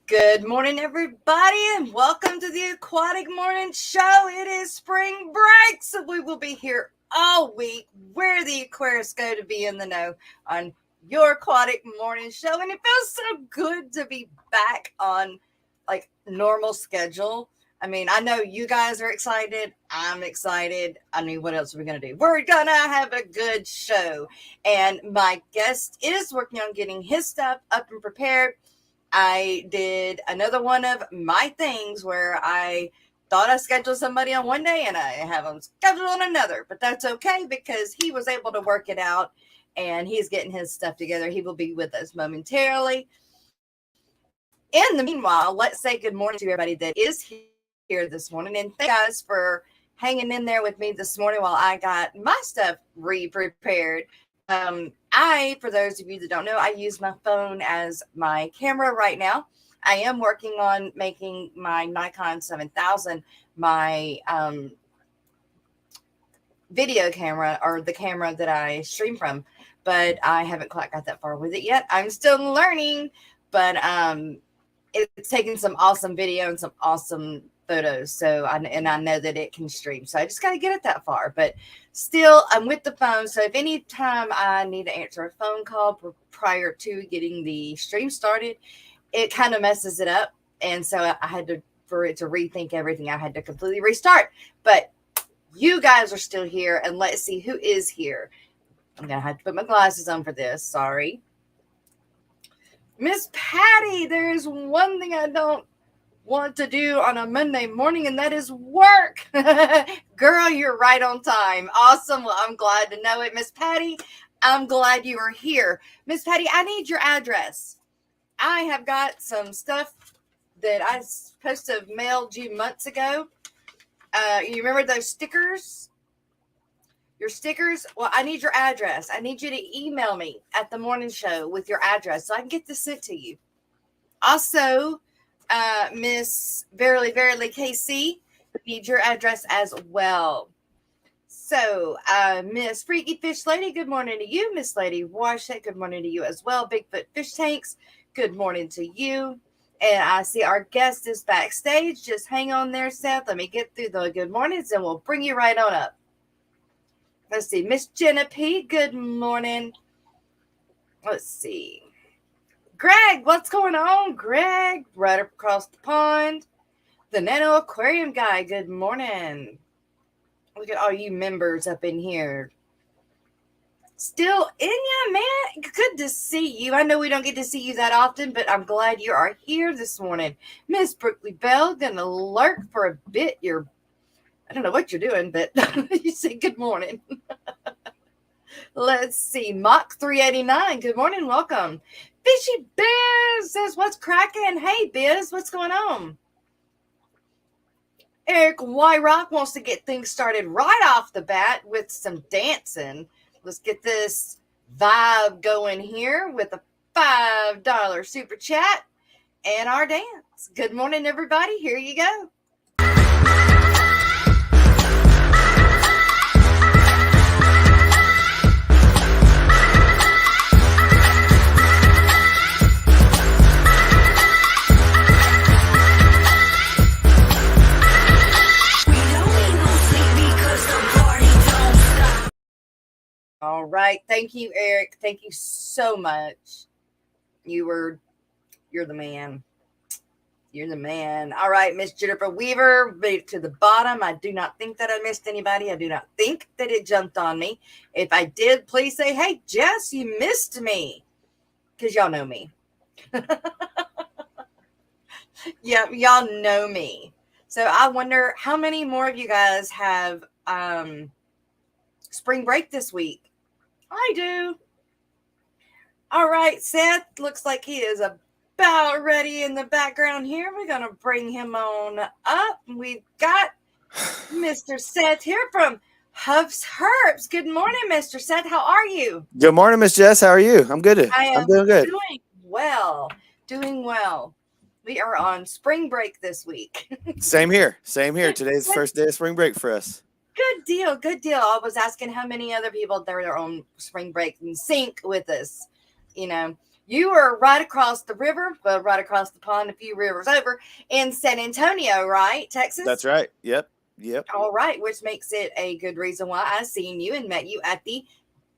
Good morning, everybody, and welcome to the Aquatic Morning Show. It is spring break, so we will be here all week where the aquarists go to be in the know on your Aquatic Morning Show. And it feels so good to be back on like normal schedule. I mean, I know you guys are excited. I'm excited. I mean, what else are we going to do? We're going to have a good show. And my guest is working on getting his stuff up and prepared. I did another one of my things where I thought I scheduled somebody on one day and I have them scheduled on another, but that's okay because he was able to work it out and he's getting his stuff together. He will be with us momentarily. In the meanwhile, let's say good morning to everybody that is here this morning. And thank you guys for hanging in there with me this morning while I got my stuff pre-prepared. For those of you that don't know, I use my phone as my camera right now. I am working on making my Nikon 7000 my video camera, or the camera that I stream from, but I haven't quite got that far with it yet. I'm still learning, but it's taking some awesome video and some awesome photos. So I know that it can stream. So I just got to get it that far. But still, I'm with the phone. So if any time I need to answer a phone call prior to getting the stream started, it kind of messes it up. And so I had to, for it to rethink everything, I had to completely restart. But you guys are still here. And let's see who is here. I'm going to have to put my glasses on for this. Sorry. Miss Patty, there's one thing I don't want to do on a Monday morning, and that is work. Girl, you're right on time. Awesome. Well, I'm glad to know it. Miss Patty, I'm glad you are here. Miss Patty, I need your address. I have got some stuff that I was supposed to have mailed you months ago. You remember those stickers? Your stickers? Well, I need your address. I need you to email me at the morning show with your address so I can get this sent to you. Also, Miss Verily KC, need your address as well. So, Miss Freaky Fish Lady, good morning to you. Miss Lady Washlet, good morning to you as well. Bigfoot Fish Tanks, good morning to you. And I see our guest is backstage. Just hang on there, Seth. Let me get through the good mornings and we'll bring you right on up. Let's see. Miss Jenna P, good morning. Let's see. Greg, what's going on, Greg? Right across the pond. The Nano Aquarium guy, good morning. Look at all you members up in here. Still in ya, man. Good to see you. I know we don't get to see you that often, but I'm glad you are here this morning. Miss Brookley Bell, gonna lurk for a bit. I don't know what you're doing, but you say good morning. Let's see. Mach 389, good morning, welcome. Fishy Biz says, what's cracking? Hey, Biz, what's going on? Eric Wyrock wants to get things started right off the bat with some dancing. Let's get this vibe going here with a $5 super chat and our dance. Good morning, everybody. Here you go. All right. Thank you, Eric. Thank you so much. You're the man. You're the man. All right, Miss Jennifer Weaver, to the bottom. I do not think that I missed anybody. I do not think that it jumped on me. If I did, please say, hey, Jess, you missed me. Because y'all know me. Yeah, y'all know me. So I wonder how many more of you guys have spring break this week. I do. All right, Seth looks like he is about ready in the background here. We're going to bring him on up. We've got Mr. Seth here from Hubs Herbs. Good morning, Mr. Seth. How are you? Good morning, Miss Jess. How are you? I'm good. I'm doing good. Doing well. Doing well. We are on spring break this week. Same here. Today's the first day of spring break for us. Good deal. Good deal. I was asking how many other people they're on spring break in sync with us. You know, You are right across the river, but right across the pond, a few rivers over in San Antonio, right? That's Texas? right. Yep. Yep. All right, which makes it a good reason why I seen you and met you at the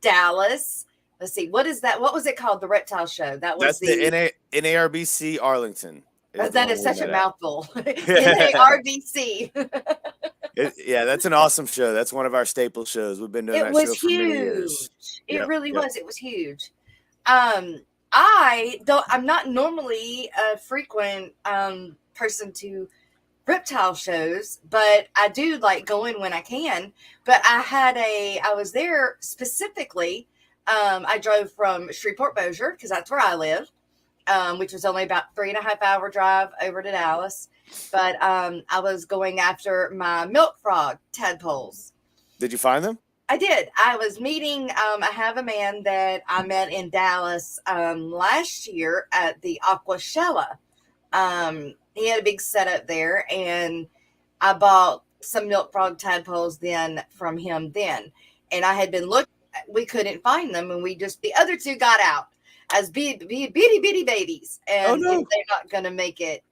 Dallas. Let's see, what is that? What was it called? The reptile show. That was That's the the NARBC Arlington is the that one is we such a met at. mouthful. NARBC. Yeah, that's an awesome show. That's one of our staple shows. We've been doing It that was show for many years. huge. It Yep. really Yep. was. It was huge. Um, I'm not normally a frequent person to reptile shows, but I do like going when I can. But I was there specifically. I drove from Shreveport Bossier because that's where I live, which was only about 3.5 hour drive over to Dallas. But I was going after my milk frog tadpoles. Did you find them? I did. I was meeting, I have a man that I met in Dallas last year at the Aquashella. He had a big setup there, and I bought some milk frog tadpoles then from him then. And I had been looking, we couldn't find them, and the other two got out as bitty babies, Oh and no. they're not going to make it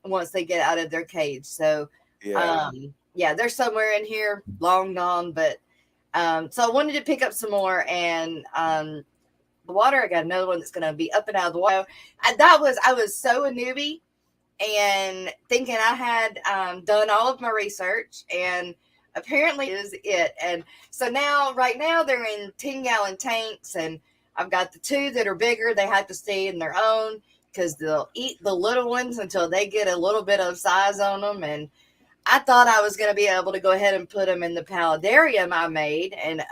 once they get out of their cage. So, Yeah. yeah, they're somewhere in here, long gone, but so I wanted to pick up some more, and the water. I got another one that's going to be up and out of the water. I was so a newbie, and thinking I had done all of my research, and apparently is it. And so right now they're in 10-gallon tanks, and I've got the two that are bigger. They have to stay in their own because they'll eat the little ones until they get a little bit of size on them. And I thought I was going to be able to go ahead and put them in the paludarium I made, and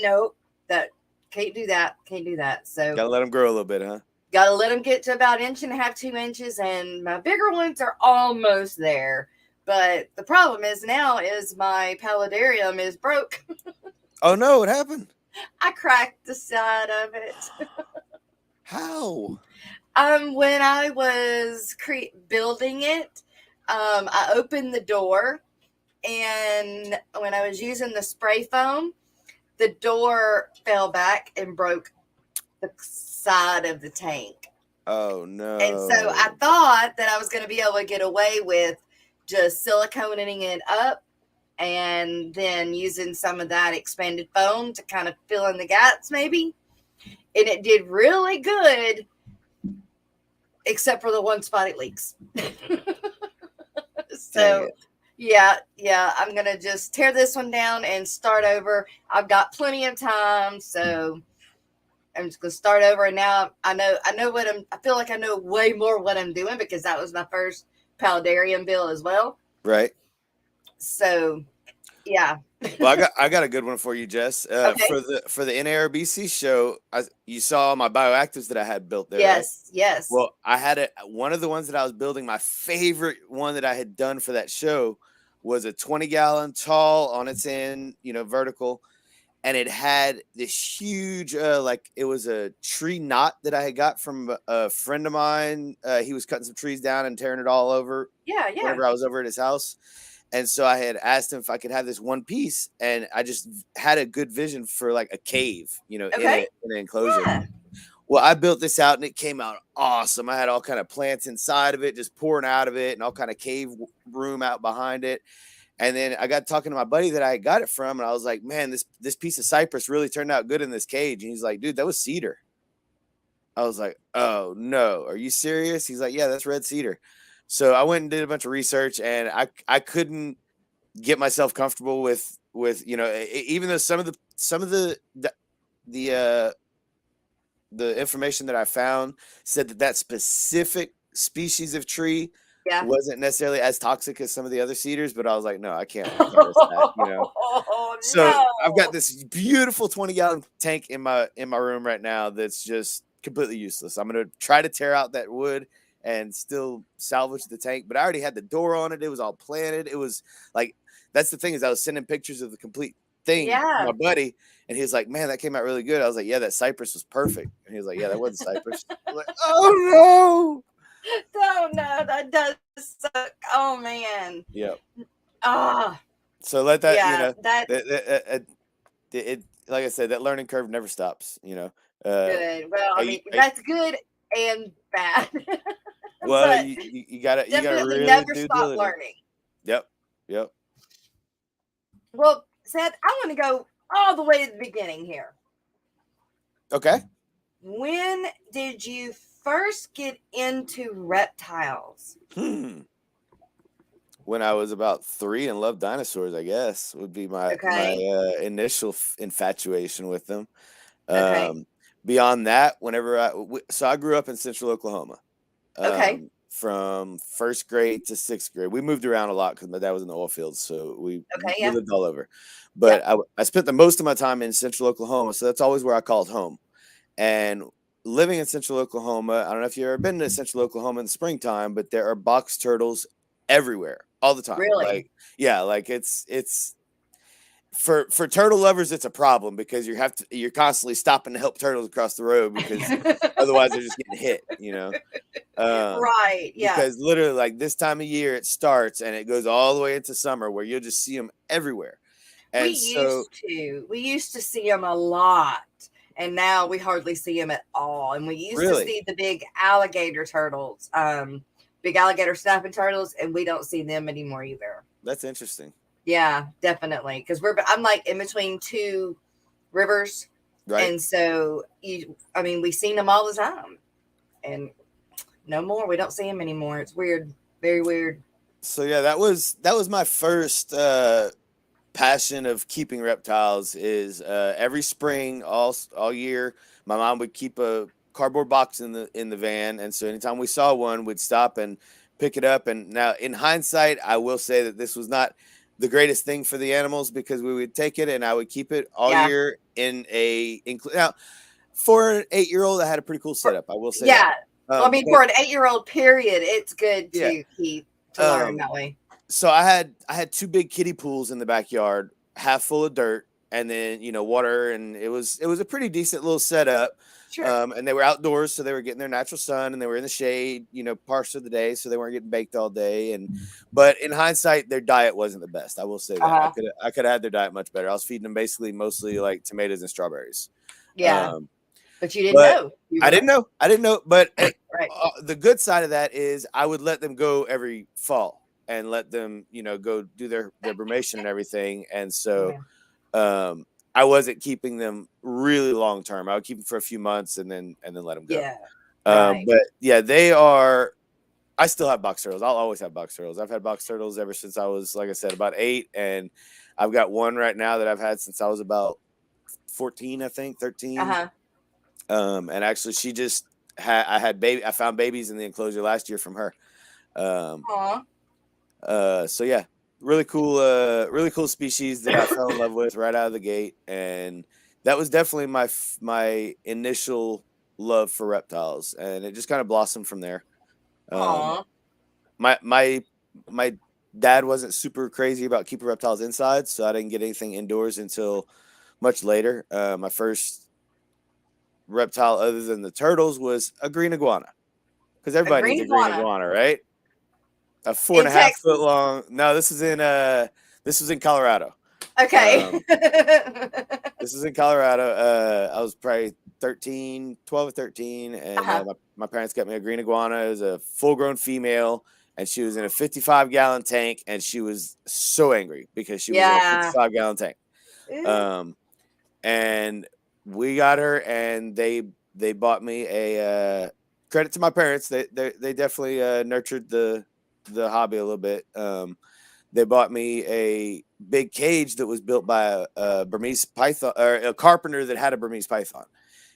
nope, that can't do that. Can't do that. So Gotta let them grow a little bit, huh? got to let them get to about 1.5 inches, 2 inches, and my bigger ones are almost there. But the problem is now is my paludarium is broke. Oh no, what happened? I cracked the side of it. How? When I was building it, I opened the door, and when I was using the spray foam, the door fell back and broke the side of the tank. Oh no. And so I thought that I was going to be able to get away with just siliconing it up and then using some of that expanded foam to kind of fill in the gaps maybe. And it did really good, except for the one spot it leaks. So yeah, I'm going to just tear this one down and start over. I've got plenty of time, so I'm just going to start over. And now I feel like I know way more what I'm doing because that was my first paludarium build as well. Right. So, yeah. Well, I got a good one for you, Jess. Okay. For the NARBC show, you saw my bioactives that I had built there. Yes, right? yes. Well, I had one of the ones that I was building. My favorite one that I had done for that show was a 20-gallon tall on its end, vertical, and it had this huge, it was a tree knot that I had got from a friend of mine. He was cutting some trees down and tearing it all over. Yeah. Whenever I was over at his house. And so I had asked him if I could have this one piece, and I just had a good vision for like a cave, Okay. in an enclosure. Yeah. Well, I built this out, and it came out awesome. I had all kind of plants inside of it, just pouring out of it, and all kind of cave room out behind it. And then I got talking to my buddy that I got it from, and I was like, man, this piece of cypress really turned out good in this cage. And he's like, dude, that was cedar. I was like, oh no, are you serious? He's like, yeah, that's red cedar. So I went and did a bunch of research, and I couldn't get myself comfortable with even though some of the information that I found said that specific species of tree wasn't necessarily as toxic as some of the other cedars, but I was like, no, I can't risk that, Oh, So no. I've got this beautiful 20-gallon tank in my room right now that's just completely useless. I'm gonna try to tear out that wood and still salvage the tank, but I already had the door on it. It was all planted. It was like, that's the thing, is I was sending pictures of the complete thing to my buddy, and he was like, man, that came out really good. I was like, yeah, that cypress was perfect. And he was like, yeah, that wasn't cypress. I'm like, oh no, that does suck. Oh man. Yep. So let that, that it like I said, that learning curve never stops, Good. Well, I I, mean, I, that's good and bad. well, But you gotta definitely really never do stop diligence. learning. Yep. Yep. Well, Seth, I want to go all the way to the beginning here. Okay. When did you first get into reptiles? When I was about 3 and loved dinosaurs, I guess would be my Okay. initial infatuation with them. Okay. Um, Beyond that, so I grew up in Central Oklahoma. Okay. From first grade to sixth grade, we moved around a lot because my dad was in the oil fields, so we Okay. we Yeah. lived all over. But Yep. I spent the most of my time in Central Oklahoma, so that's always where I called home. And living in Central Oklahoma, I don't know if you've ever been to Central Oklahoma in the springtime, but there are box turtles everywhere all the time. Really? Like, yeah, like it's for turtle lovers, it's a problem because you're constantly stopping to help turtles across the road because otherwise they're just getting hit, Right. Yeah. because literally like this time of year it starts and it goes all the way into summer where you'll just see them everywhere. We And so used to see them a lot, and now we hardly see them at all. And we used to really, see the big alligator turtles, big alligator snapping turtles, and we don't see them anymore either. that's interesting, Yeah, definitely. Because I'm like in between two rivers, right? and so we seen them all the time, and no more. We don't see them anymore. It's weird, very weird. So yeah, that was my first passion of keeping reptiles is every spring all year my mom would keep a cardboard box in the van, and so anytime we saw one we'd stop and pick it up. And now in hindsight I will say that this was not the greatest thing for the animals because we would take it and I would keep it all Yeah, year now for an 8-year-old I had a pretty cool setup, I will say that. yeah. Well, I mean, But for an 8-year-old period, it's good yeah, to keep to learn um that way. so I had 2 big kiddie pools in the backyard, half full of dirt, and then water, and it was a pretty decent little setup. Sure. And they were outdoors, so they were getting their natural sun, and they were in the shade, parts of the day, so they weren't getting baked all day. But in hindsight, their diet wasn't the best. I will say that Uh-huh. I could have had their diet much better. I was feeding them basically mostly like tomatoes and strawberries. Yeah, Um, but you didn't but know. You I were didn't know. I didn't know. But right. the good side of that is I would let them go every fall and let them, go do their brumation and everything. And so Yeah. I wasn't keeping them really long term. I would keep them for a few months and then let them go. Yeah. Right. But yeah, they are. I still have box turtles. I'll always have box turtles. I've had box turtles ever since I was, like I said, about 8, and I've got one right now that I've had since I was about 14, I think 13. Uh-huh. And actually, she just I found babies in the enclosure last year from her. Um, Aw. so yeah, really cool species that I fell in love with right out of the gate, and that was definitely my initial love for reptiles, and it just kind of blossomed from there. Um, Aw. my dad wasn't super crazy about keeping reptiles inside, so I didn't get anything indoors until much later. My first reptile other than the turtles was a green iguana, because A everybody needs green a green iguana iguana, right? A four and in a half foot Texas. long. No, this was in Colorado. Okay. This is in Colorado. I was probably 13, 12 or 13, and Uh-huh. my parents got me a green iguana. It was a full-grown female, and she was in a 55-gallon tank, and she was so angry because she was in a Yeah. 55-gallon tank. Ooh. Um, and we got her, and they bought me a credit to my parents. They definitely nurtured the hobby a little bit. They bought me a big cage that was built by a Burmese python, or a carpenter that had a Burmese python,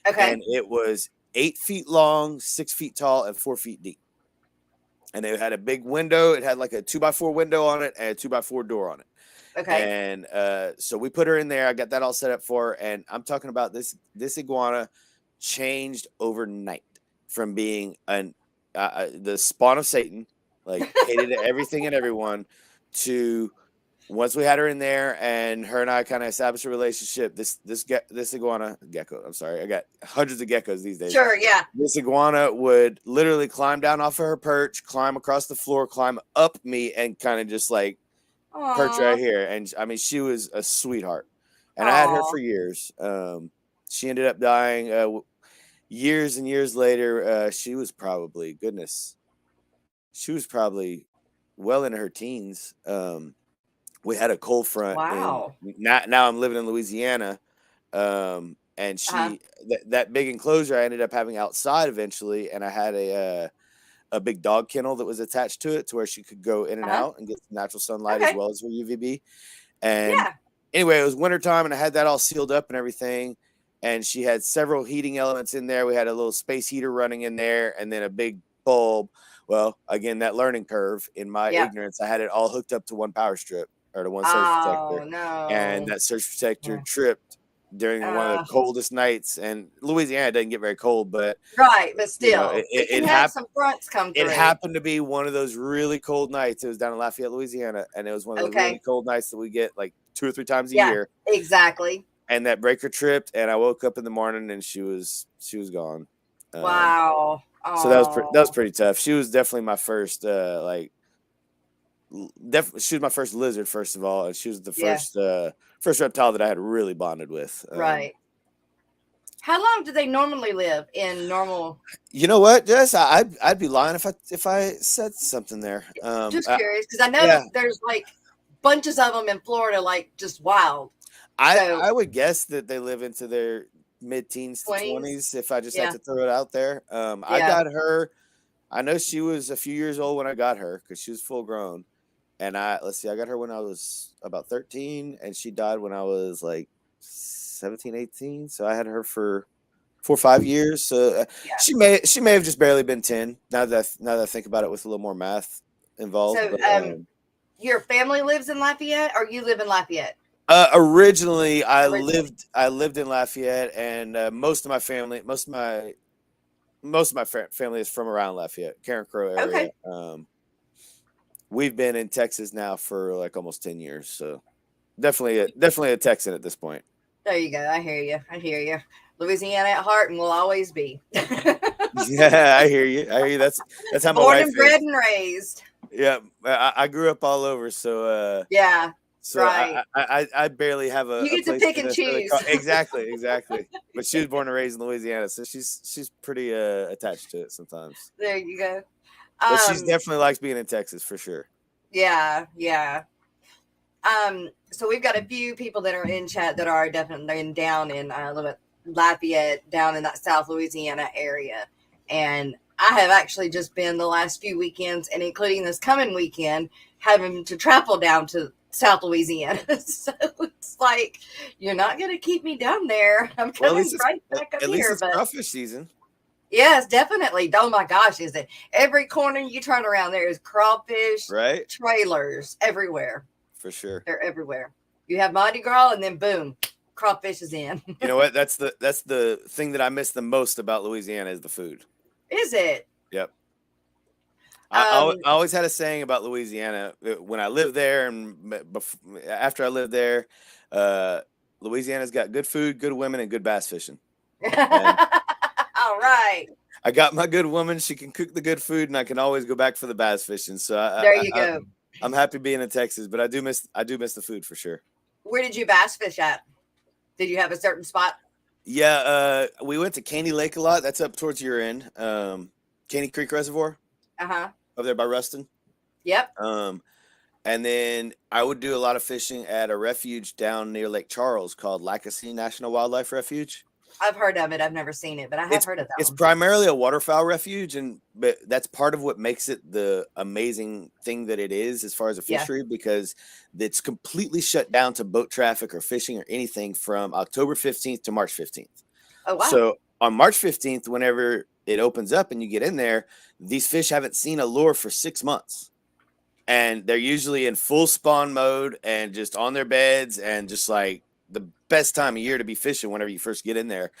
Okay. and it was 8 feet long, 6 feet tall, and 4 feet deep. And it had a big window. It had like a 2x4 window on it and a 2x4 door on it. Okay. And so we put her in there. I got that all set up for her, and I'm talking about this iguana changed overnight from being the spawn of Satan, like hated everything and everyone, to once we had her in there and her and I kind of established a relationship. This iguana gecko. I'm sorry, I got hundreds of geckos these days. Sure. Yeah. This iguana would literally climb down off of her perch, climb across the floor, climb up me, and kind of just like perch Aw. right here. And I mean, she was a sweetheart, and I had her Aw. for years. She ended up dying. years and years later, she was probably well into her teens. We had a cold front, and Wow. now I'm living in Louisiana. And Uh-huh. that big enclosure I ended up having outside eventually, and I had a big dog kennel that was attached to it to where she could go in and Uh-huh. out and get some natural sunlight as Okay. well as her UVB. And Yeah. anyway, it was wintertime and I had that all sealed up and everything. And she had several heating elements in there. We had a little space heater running in there and then a big bulb. Well, again, that learning curve in my Yeah. ignorance, I had it all hooked up to one power strip or to one surge Oh protector. And no. that surge protector Yeah. tripped during one of the coldest nights. And Louisiana doesn't get very cold, but Right, but you know, still, it can it have happened. some fronts come It through. happened to be one of those really cold nights. It was down in Lafayette, Louisiana, and it was one of those really Okay. cold nights that we get like 2 or 3 times a Yeah, year. exactly. And that breaker tripped, and I woke up in the morning, and she was gone. Wow. So that was Oh, pretty tough. She was definitely my first she was my first lizard, first of all, and she was the yeah, first reptile that I had really bonded with. right. How long do they normally live in normal? You know what, Jess? I'd be lying if I said something there. Just curious, because I know Yeah, there's like bunches of them in Florida, like just wild. So I would guess that they live into their mid-teens to 20s. 20s if I just had Yeah, to throw it out there. I yeah. got her. I know she was a few years old when I got her because she was full grown. And let's see, I got her when I was about 13 and she died when I was like 17, 18. So I had her for 4 or 5 years. So Yeah. she may have just barely been 10 now that I think about it with a little more math involved. So But your family lives in Lafayette, or you live in Lafayette? originally Originally. I lived in Lafayette, and most of my family family is from around Lafayette, Karen Crow area. Okay. We've been in Texas now for like almost 10 years, so definitely a Texan at this point. There you go. I hear you. I hear you. Louisiana at heart and will always be. Yeah, I hear you. That's how my Born wife and bred is. and raised. Yeah, I grew up all over, so Yeah, so right. I barely have You a get to place pick to and necessarily choose. call. Exactly. But she was born and raised in Louisiana, so she's pretty attached to it sometimes. There you go. But she's definitely likes being in Texas for sure. Yeah, yeah. So we've got a few people that are in chat that are definitely down in a little bit Lafayette, down in that South Louisiana area. And I have actually just been the last few weekends, and including this coming weekend, having to travel down to South Louisiana. So it's like, you're not going to keep me down there. I'm Well, coming right back up at least here. it's But crawfish season, yes, definitely. Oh my gosh, is it? Every corner you turn around, there is crawfish right? trailers everywhere. For sure. They're everywhere. You have Mardi Gras, and then boom, crawfish is in. You know what? That's the thing that I miss the most about Louisiana is the food. Is it? Yep. Um, I always had a saying about Louisiana when I lived there and after I lived there. Louisiana's got good food, good women, and good bass fishing. And all right. I got my good woman; she can cook the good food, and I can always go back for the bass fishing. So There you go. I'm happy being in Texas, but I do miss the food for sure. Where did you bass fish at? Did you have a certain spot? Yeah, we went to Caney Lake a lot. That's up towards your end, Caney Creek Reservoir Uh-huh. over there by Ruston. Yep. And then I would do a lot of fishing at a refuge down near Lake Charles called Lacassee National Wildlife Refuge. I've heard of it. I've never seen it, but I have heard of that. It's one. primarily a waterfowl refuge, but that's part of what makes it the amazing thing that it is as far as a fishery, because it's completely shut down to boat traffic or fishing or anything from October 15th to March 15th. Oh, wow. So on March 15th, whenever it opens up and you get in there, these fish haven't seen a lure for 6 months. And they're usually in full spawn mode and just on their beds and just like the best time of year to be fishing whenever you first get in there.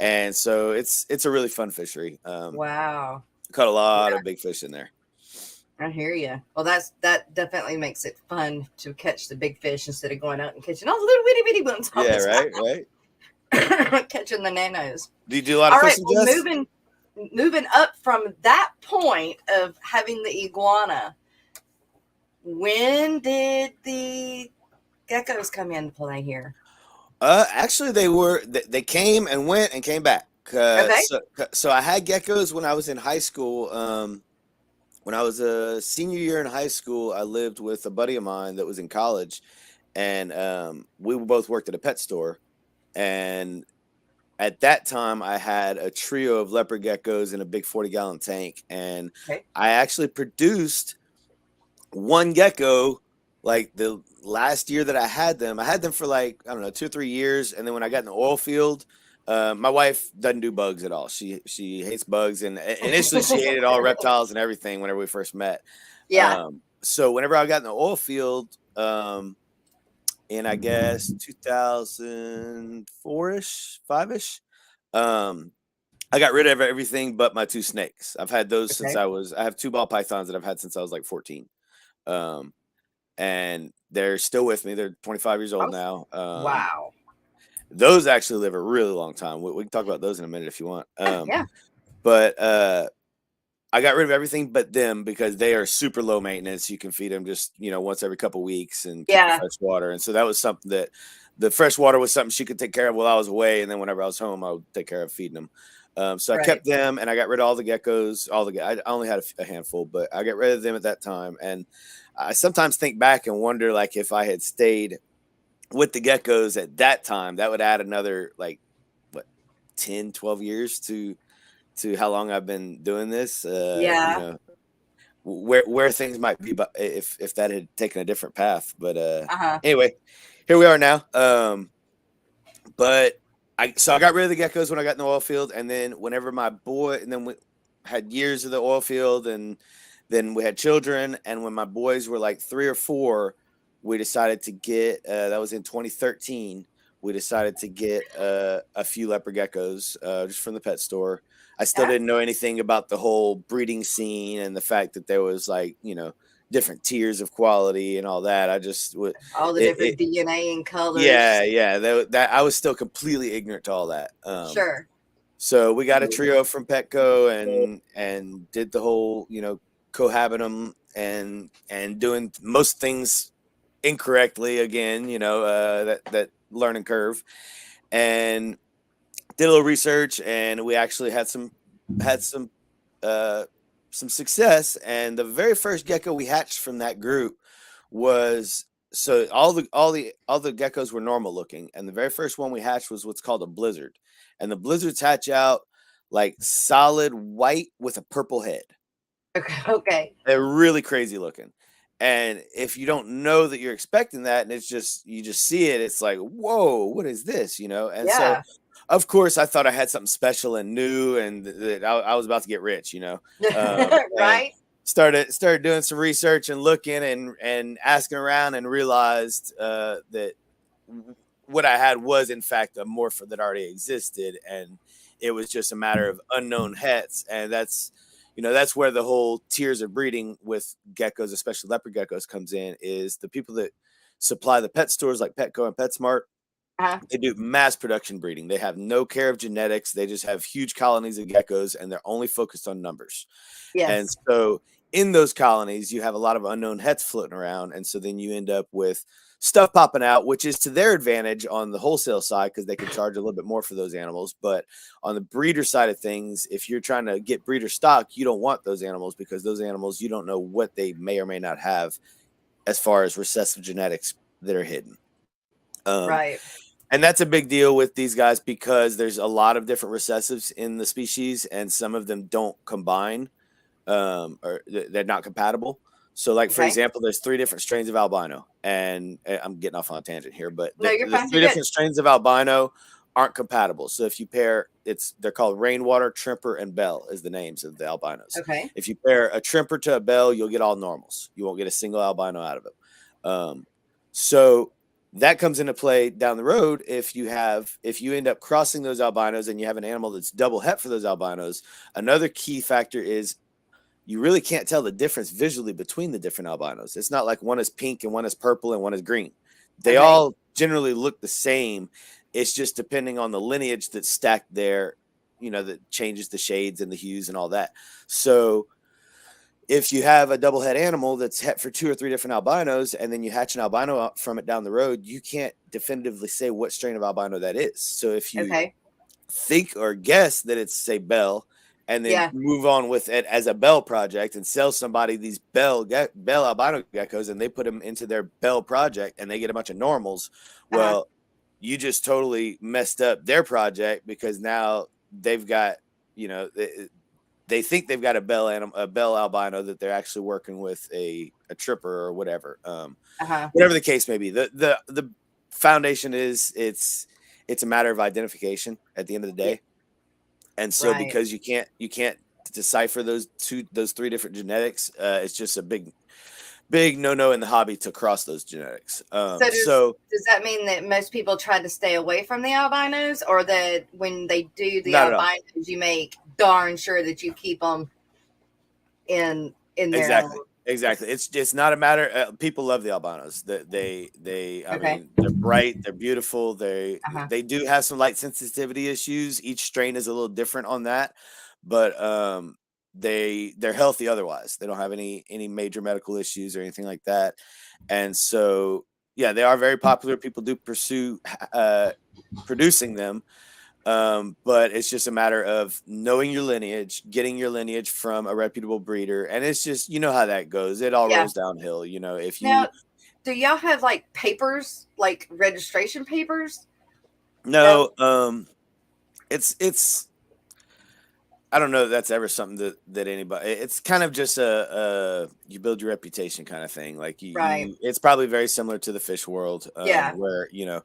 And so it's a really fun fishery. Wow. Caught a lot of big fish in there. I hear you. Well, that definitely makes it fun to catch the big fish instead of going out and catching all the little bitty bitty ones. Yeah, right. Catching the nanos. Do you do a lot of fishing? Well, moving up from that point of having the iguana, when did the geckos come into play here? Actually, they came and went and came back. Okay. So I had geckos when I was in high school. When I was a senior year in high school, I lived with a buddy of mine that was in college, and we both worked at a pet store. And at that time, I had a trio of leopard geckos in a big 40-gallon tank, and Okay. I actually produced one gecko like the last year that I had them. I had them for like, I don't know, 2 or 3 years. And then when I got in the oil field, my wife doesn't do bugs at all. She hates bugs, and initially she hated all reptiles and everything whenever we first met. Yeah. So whenever I got in the oil field, in I guess 2004ish, 5ish, I got rid of everything but my two snakes. I've had those since Okay. I have two ball pythons that I've had since I was like 14. Um, and they're still with me. They're 25 years old now. Wow. Those actually live a really long time. We can talk about those in a minute if you want. Yeah. But I got rid of everything but them because they are super low maintenance. You can feed them just, once every couple weeks and keep the fresh water. And so that was something that the fresh water was something she could take care of while I was away. And then whenever I was home, I would take care of feeding them. So I kept them, and I got rid of all the geckos. I only had a handful, but I got rid of them at that time. And I sometimes think back and wonder, like, if I had stayed with the geckos at that time, that would add another, like, 10, 12 years to how long I've been doing this. Where things might be, but if that had taken a different path. But anyway, here we are now. But I got rid of the geckos when I got in the oil field, and then whenever we had years of the oil field, and then we had children, and when my boys were like 3 or 4, we decided to get that was in 2013. We decided to get a few leopard geckos just from the pet store. I still didn't know anything about the whole breeding scene and the fact that there was, like, different tiers of quality and all that. I just would all the different DNA and colors. Yeah. That I was still completely ignorant to all that. Sure. So we got a trio from Petco and did the whole, cohabitum and doing most things incorrectly again, that learning curve, and did a little research, and we actually had some success. And the very first gecko we hatched from that group was, so all the geckos were normal looking, and the very first one we hatched was what's called a blizzard. And the blizzards hatch out like solid white with a purple head. Okay. They're really crazy looking. And if you don't know that you're expecting that, and you just see it, it's like, whoa, what is this? And so, of course, I thought I had something special and new, and that I was about to get rich, Right. Started doing some research and looking and asking around, and realized that what I had was, in fact, a morpher that already existed, and it was just a matter of unknown hets. And that's where the whole tiers of breeding with geckos, especially leopard geckos, comes in. Is the people that supply the pet stores like Petco and PetSmart. They do mass production breeding. They have no care of genetics. They just have huge colonies of geckos, and they're only focused on numbers. Yes. And so in those colonies, you have a lot of unknown hets floating around. And so then you end up with stuff popping out, which is to their advantage on the wholesale side, because they can charge a little bit more for those animals. But on the breeder side of things, if you're trying to get breeder stock, you don't want those animals, because those animals, you don't know what they may or may not have as far as recessive genetics that are hidden. Right. And that's a big deal with these guys, because there's a lot of different recessives in the species, and some of them don't combine, or they're not compatible. So, like, for example, there's 3 different strains of albino, and I'm getting off on a tangent here, but the 3 different strains of albino aren't compatible. So if you pair, they're called Rainwater, Trimper, and Bell is the names of the albinos. Okay. If you pair a Trimper to a Bell, you'll get all normals. You won't get a single albino out of it. So that comes into play down the road if you end up crossing those albinos and you have an animal that's double het for those albinos. Another key factor is you really can't tell the difference visually between the different albinos. It's not like one is pink and one is purple and one is green. They all generally look the same. It's just depending on the lineage that's stacked there, that changes the shades and the hues and all that. So if you have a double head animal that's het for 2 or 3 different albinos, and then you hatch an albino from it down the road, you can't definitively say what strain of albino that is. So if you think or guess that it's a bell, and then Yeah. move on with it as a bell project and sell somebody these bell albino geckos, and they put them into their bell project and they get a bunch of normals. Uh-huh. Well, you just totally messed up their project, because now they've got, you know, they think they've got a bell albino that they're actually working with a tripper or whatever. Uh-huh. Whatever the case may be. The foundation is it's a matter of identification at the end of the day. And so Right. because you can't decipher those three different genetics, it's just a big no in the hobby to cross those genetics. So So does that mean that most people try to stay away from the albinos, or that when they do the not at all. albinos, you make darn sure that you keep them in their Exactly. It's not a matter. People love the albinos. I Okay. mean, they're bright, they're beautiful. Uh-huh. They do have some light sensitivity issues. Each strain is a little different on that, but they're healthy otherwise. They don't have any major medical issues or anything like that. And so, yeah, they are very popular. People do pursue producing them. But it's just a matter of knowing your lineage, getting your lineage from a reputable breeder, and it's just, you know how that goes. It all Yeah. rolls downhill. You know, if you Now, do y'all have like papers, like registration papers? no, it's I don't know if that's ever something that anybody. It's kind of just a you build your reputation kind of thing. Like Right. it's probably very similar to the fish world, Yeah. where, you know,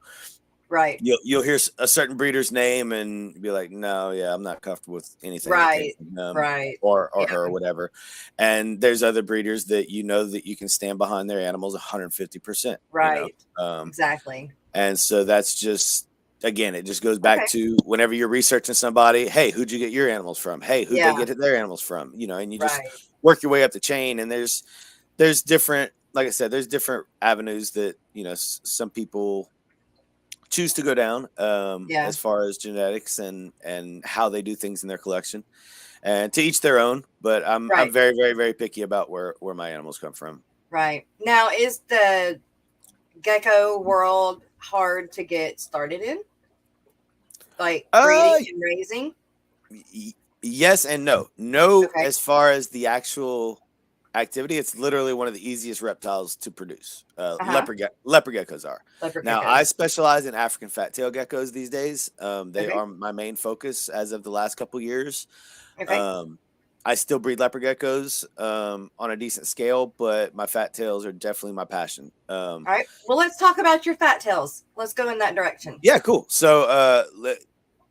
Right. you'll hear a certain breeder's name and be like, no, yeah, I'm not comfortable with anything that came Right. from him Right. or Yeah. her or whatever. And there's other breeders that you know that you can stand behind their animals 150%. Right. You know? Exactly. And so that's just, again, it just goes back Okay. to whenever you're researching somebody, hey, who'd you get your animals from? Hey, who'd Yeah. they get their animals from? You know, and you just Right. work your way up the chain. And there's different, like I said, there's different avenues that, you know, some people choose to go down, Yeah. as far as genetics and how they do things in their collection, and to each their own. But I'm Right. very, very, very picky about where my animals come from. Right. Now, is the gecko world hard to get started in? Like breeding and raising? Yes and no. No, Okay. as far as the actual activity, it's literally one of the easiest reptiles to produce. Leopard geckos are. Leopard Now, geckos. I specialize in African fat tail geckos these days. They Okay. are my main focus as of the last couple years. Okay. I still breed leopard geckos on a decent scale, but my fat tails are definitely my passion. All right. Well, let's talk about your fat tails. Let's go in that direction. Yeah, cool. So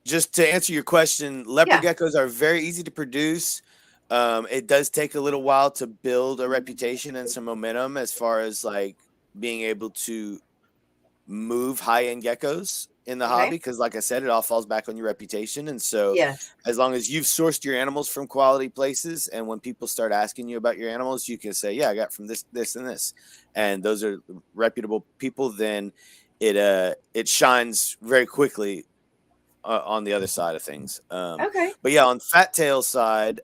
just to answer your question, leopard Yeah. geckos are very easy to produce. It does take a little while to build a reputation and some momentum as far as like being able to move high-end geckos in the Okay. hobby, because like I said, it all falls back on your reputation. And so Yes. as long as you've sourced your animals from quality places, and when people start asking you about your animals, you can say, yeah, I got from this, and this, and those are reputable people, then it shines very quickly on the other side of things. Okay. But yeah, on fat tail side,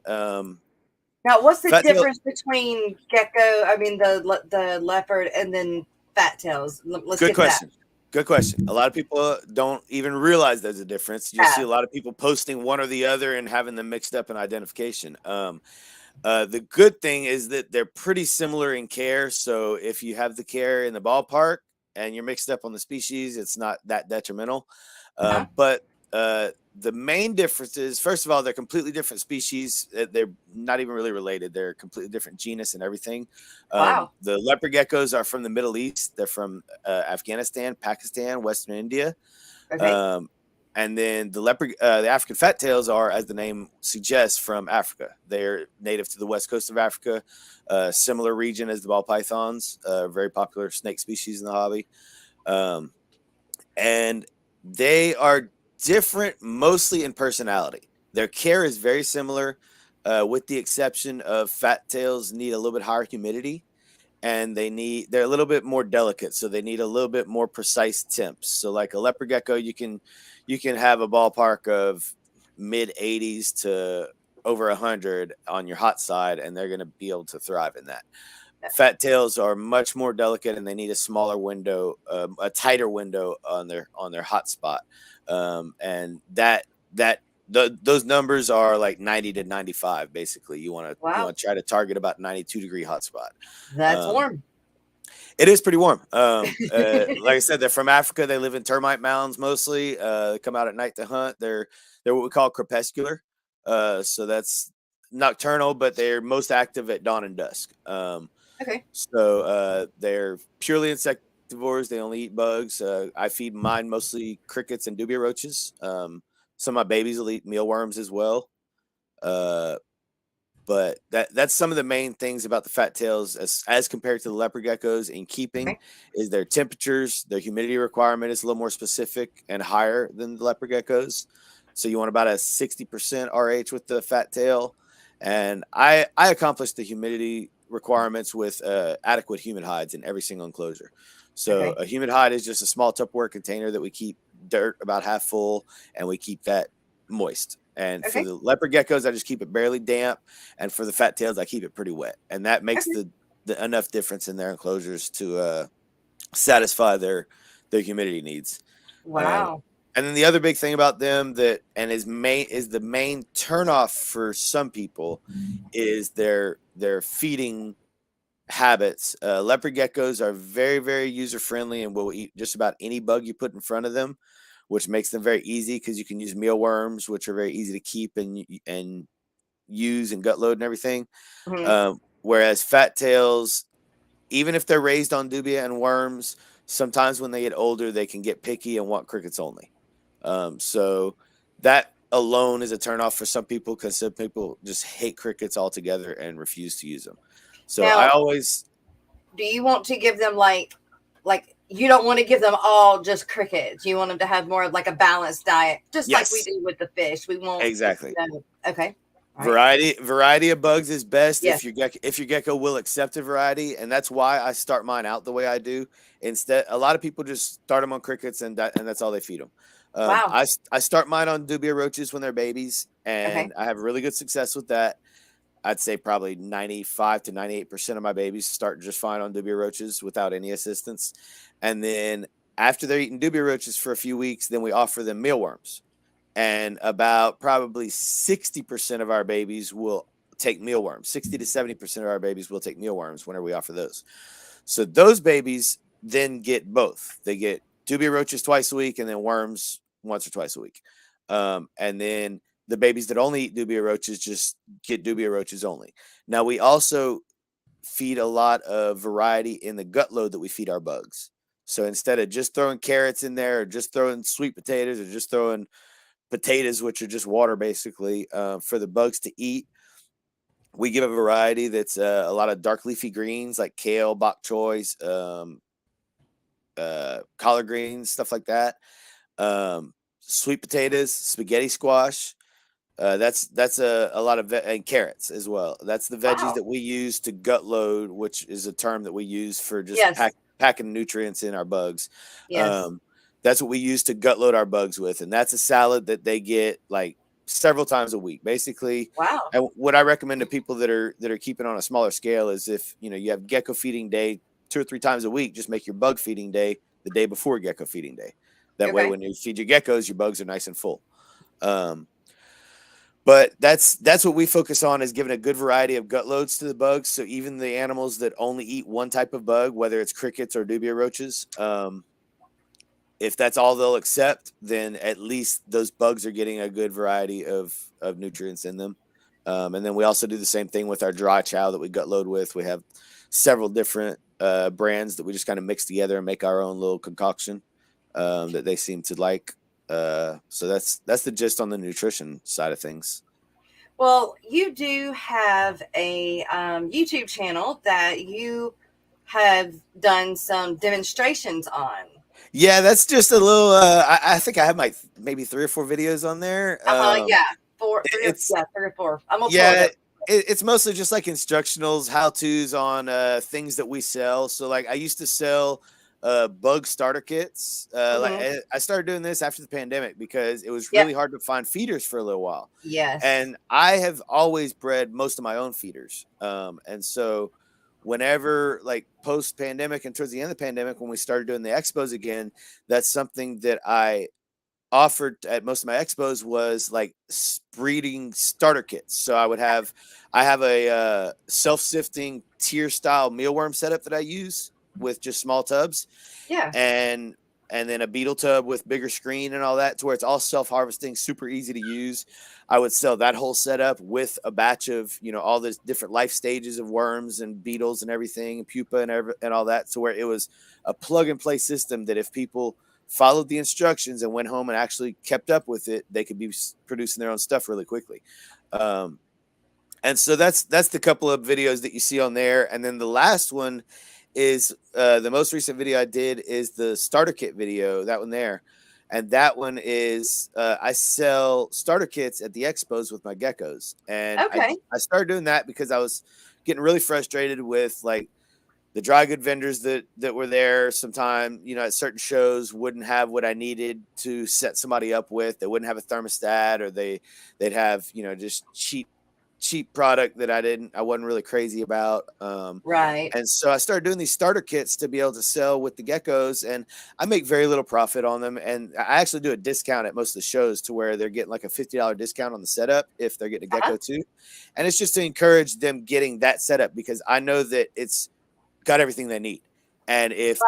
Now, what's the fat tail- difference between gecko? I mean, the leopard and then fat tails. Let's Good get question. Good question. A lot of people don't even realize there's a difference. You'll see a lot of people posting one or the other and having them mixed up in identification. The good thing is that they're pretty similar in care. So if you have the care in the ballpark and you're mixed up on the species, it's not that detrimental. But the main difference is, first of all, they're completely different species. They're not even really related. They're a completely different genus and everything. Wow. The leopard geckos are from the Middle East. They're from Afghanistan, Pakistan, Western India. Okay. And then the African fat tails are, as the name suggests, from Africa. They're native to the west coast of Africa, similar region as the ball pythons, very popular snake species in the hobby. And they are different mostly in personality. Their care is very similar, with the exception of fat tails need a little bit higher humidity, and they're a little bit more delicate, so they need a little bit more precise temps. So like a leopard gecko, you can have a ballpark of mid 80s to over 100 on your hot side, and they're going to be able to thrive in that. Fat tails are much more delicate, and they need a smaller window, a tighter window on their hot spot, and that that those numbers are like 90 to 95. Basically, you want Wow. to try to target about 92-degree hotspot. That's Um, warm. it is pretty warm. Like I said, they're from Africa. They live in termite mounds mostly. They come out at night to hunt. They're what we call crepuscular. So that's nocturnal, but they're most active at dawn and dusk. Okay. So they're purely insectivores. They only eat bugs. I feed mine mostly crickets and dubia roaches. Some of my babies will eat mealworms as well. Uh, but that's some of the main things about the fat tails as compared to the leopard geckos in keeping Okay. is their temperatures. Their humidity requirement is a little more specific and higher than the leopard geckos. So you want about a 60% RH with the fat tail. And I accomplished the humidity requirements with adequate humid hides in every single enclosure. So Okay. a humid hide is just a small Tupperware container that we keep dirt about half full, and we keep that moist. And for Okay. the leopard geckos, I just keep it barely damp, and for the fat tails, I keep it pretty wet, and that makes Okay. the enough difference in their enclosures to satisfy their humidity needs. Um, Wow. and then the other big thing about them that and is the main turnoff for some people is their feeding habits. Leopard geckos are very, very user friendly and will eat just about any bug you put in front of them, which makes them very easy because you can use mealworms, which are very easy to keep and use and gut load and everything. Mhm. Whereas fat tails, even if they're raised on dubia and worms, sometimes when they get older, they can get picky and want crickets only. So that alone is a turnoff for some people because some people just hate crickets altogether and refuse to use them. So I Now, always do you want to give them like you don't want to give them all just crickets? You want them to have more of like a balanced diet, just like we yes, do with the fish. We won't. exactly. Okay. All right. Variety of bugs is best Yes. if your gecko will accept a variety, and that's why I start mine out the way I do. Instead, a lot of people just start them on crickets and that's all they feed them. Wow. I start mine on dubia roaches when they're babies, Okay. and I have really good success with that. I'd say probably 95 to 98% of my babies start just fine on dubia roaches without any assistance, and then after they're eating dubia roaches for a few weeks, then we offer them mealworms, and about probably 60% of our babies will take mealworms. 60 to 70% of our babies will take mealworms whenever we offer those. So those babies then get both. They get dubia roaches twice a week and then worms once or twice a week. And then the babies that only eat dubia roaches just get dubia roaches only. Now we also feed a lot of variety in the gut load that we feed our bugs. So instead of just throwing carrots in there or just throwing sweet potatoes or just throwing potatoes, which are just water basically, for the bugs to eat, we give a variety that's a lot of dark leafy greens like kale, bok choy, collard greens, stuff like that. Sweet potatoes, spaghetti squash. That's a lot of and carrots as well. That's the veggies Wow. that we use to gut load, which is a term that we use for just Yes. packing nutrients in our bugs. Yes. Um, that's what we use to gut load our bugs with, and that's a salad that they get like several times a week, basically. Wow. And what I recommend to people that are keeping on a smaller scale is if you have gecko feeding day 2 or 3 times a week, just make your bug feeding day the day before gecko feeding day. That way, Okay. when you feed your geckos, your bugs are nice and full. Um, but that's what we focus on is giving a good variety of gut loads to the bugs. So even the animals that only eat one type of bug, whether it's crickets or dubia roaches, if that's all they'll accept, then at least those bugs are getting a good variety of nutrients in them. And then we also do the same thing with our dry chow that we gut load with. We have several different brands that we just kind of mix together and make our own little concoction that they seem to like. So that's the gist on the nutrition side of things. Well, you do have a YouTube channel that you have done some demonstrations on. Yeah, that's just a little. I think I have maybe 3 or 4 videos on there. Yeah, four, three, or It's yeah, 3 or 4. I'm gonna pull it yeah, up. it's mostly just like instructionals, how tos on things that we sell. So like I used to sell bug starter kits. Hmm. I started doing this after the pandemic because it was Yep. really hard to find feeders for a little while. Yes. And I have always bred most of my own feeders. And so whenever like post pandemic and towards the end of the pandemic, when we started doing the expos again, that's something that I offered at most of my expos was like breeding starter kits. So I have a self-sifting tier style mealworm setup that I use with just small tubs, Yeah. and then a beetle tub with bigger screen and all that, to where it's all self-harvesting, super easy to use. I would sell that whole setup with a batch of, you know, all the different life stages of worms and beetles and everything, and pupa and all that, so where it was a plug and play system that if people followed the instructions and went home and actually kept up with it, they could be producing their own stuff really quickly. And so that's the couple of videos that you see on there. And then the last one is the most recent video I did is the starter kit video, that one there. And that one is I sell starter kits at the expos with my geckos. And Okay. I started doing that because I was getting really frustrated with like the dry good vendors that were there. Sometime, you know, at certain shows wouldn't have what I needed to set somebody up with. They wouldn't have a thermostat, or they'd have, you know, just cheap product that I wasn't really crazy about. Right. And so I started doing these starter kits to be able to sell with the geckos, and I make very little profit on them. And I actually do a discount at most of the shows, to where they're getting like a $50 discount on the setup if they're getting a gecko too. And it's just to encourage them getting that setup, because I know that it's got everything they need. And if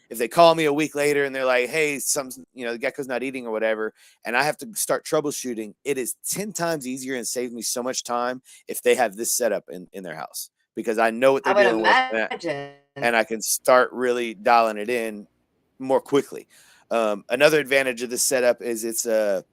they call me a week later and they're like, hey, the gecko's not eating or whatever, and I have to start troubleshooting, it is 10 times easier and saves me so much time if they have this setup in their house, because I know what they're I would dealing with, imagine. and I can start really dialing it in more quickly. Another advantage of this setup is it's a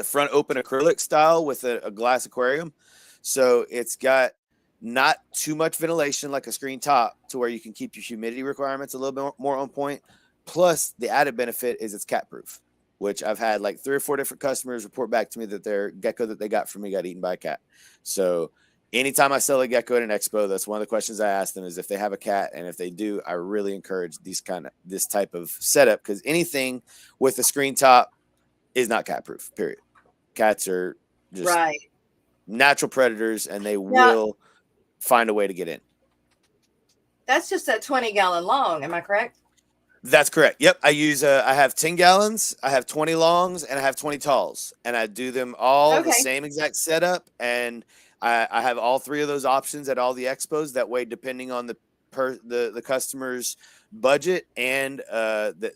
front open acrylic style with a glass aquarium. So it's got not too much ventilation like a screen top, to where you can keep your humidity requirements a little bit more on point. Plus, the added benefit is it's cat proof, which I've had like 3 or 4 different customers report back to me that their gecko that they got from me got eaten by a cat. So anytime I sell a gecko at an expo, that's one of the questions I ask them, is if they have a cat. And if they do, I really encourage this type of setup, because anything with a screen top is not cat proof, period. Cats are just natural predators, and they will find a way to get in. That's just that 20-gallon long. Am I correct? That's correct. Yep. I have 10 gallons, I have 20 longs, and I have 20 talls, and I do them all the same exact setup. And I have all 3 of those options at all the expos. That way, depending on the customer's budget and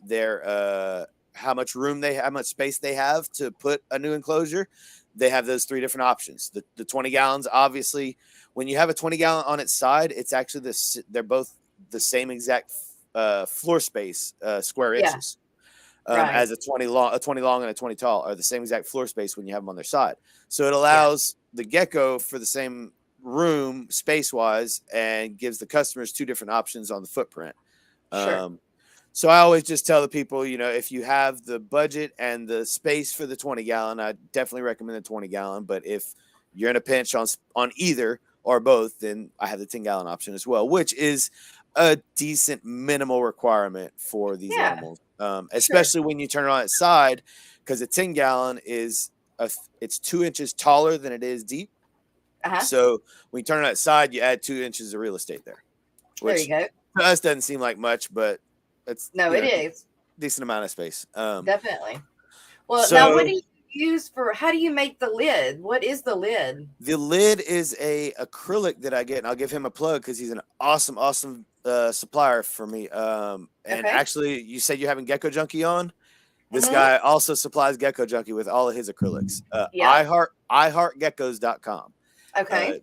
their how much space they have to put a new enclosure, they have those 3 different options. The 20 gallons, obviously, when you have a 20 gallon on its side, it's actually they're both the same exact floor space, square inches, as a 20 long and a 20 tall are the same exact floor space when you have them on their side. So it allows the gecko for the same room space wise, and gives the customers 2 different options on the footprint. So I always just tell the people, you know, if you have the budget and the space for the 20 gallon, I definitely recommend the 20 gallon. But if you're in a pinch on either or both, then I have the 10 gallon option as well, which is a decent minimal requirement for these animals, especially when you turn it on its side, because a 10 gallon is it's 2 inches taller than it is deep. So when you turn it on its side, you add 2 inches of real estate there, which there you go. To us doesn't seem like much, but it's it is decent amount of space. Definitely. Well, now what do you use how do you make the lid? What is the lid? The lid is a acrylic that I get, and I'll give him a plug because he's an awesome supplier for me. And actually, you said you're having Gecko Junkie on. This guy also supplies Gecko Junkie with all of his acrylics. iHeartGeckos.com.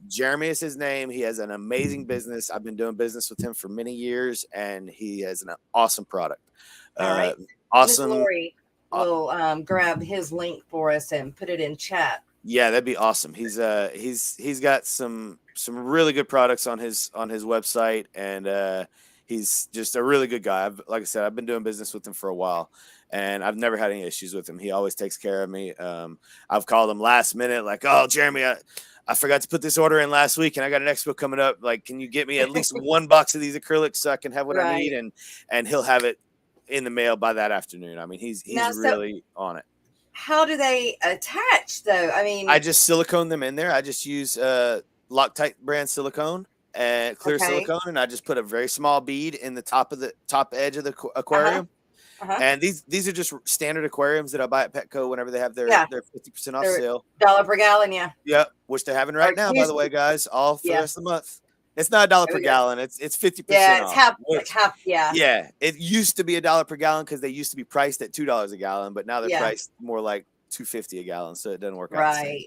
Jeremy is his name. He has an amazing business. I've been doing business with him for many years, and he has an awesome product. All right. Awesome. Ms. Lori will grab his link for us and put it in chat. Yeah, that'd be awesome. He's got some really good products on his website, and he's just a really good guy. Like I said, I've been doing business with him for a while, and I've never had any issues with him. He always takes care of me. I've called him last minute, like, oh, Jeremy, I forgot to put this order in last week, and I got an expo coming up. Like, can you get me at least 1 box of these acrylics so I can have what I need? And he'll have it in the mail by that afternoon. I mean, he's really on it. How do they attach, though? I mean, I just silicone them in there. I just use Loctite brand silicone and clear silicone, and I just put a very small bead in the top edge of the aquarium. And these are just standard aquariums that I buy at Petco whenever they have their 50% off sale. $1 per gallon, Yep, which they're having right now, by the way, guys, all for the rest of the month. It's not $1 per gallon. It's 50% off. It's half. Yeah, it used to be $1 per gallon because they used to be priced at $2 a gallon, but now they're priced more like $2.50 a gallon, so it doesn't work out the same.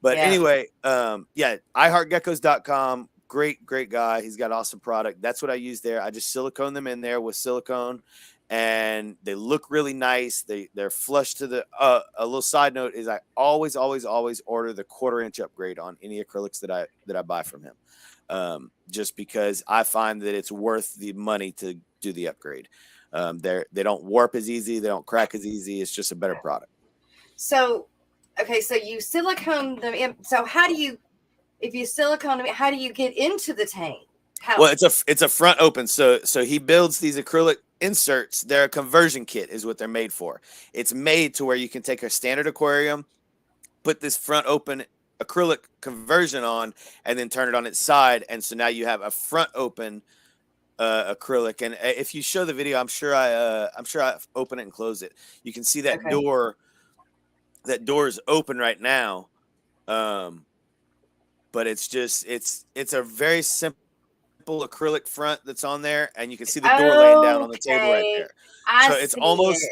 But anyway, iHeartGeckos.com. Great guy. He's got awesome product. That's what I use there. I just silicone them in there with silicone, and they look really nice. They're flush to the. A little side note is I always order the 1/4-inch upgrade on any acrylics that I buy from him, just because I find that it's worth the money to do the upgrade. They don't warp as easy. They don't crack as easy. It's just a better product. So, okay, so you silicone them in. So how do you, if you silicone them, how do you get into the tank? Well, it's a front open. So he builds these acrylic inserts. They're a conversion kit is what they're made for. It's made to where you can take a standard aquarium, put this front open acrylic conversion on, and then turn it on its side. And so now you have a front open acrylic. And if you show the video, I'm sure I open it and close it. You can see that door. That door is open right now, but it's just it's a very simple acrylic front that's on there, and you can see the door laying down on the table right there.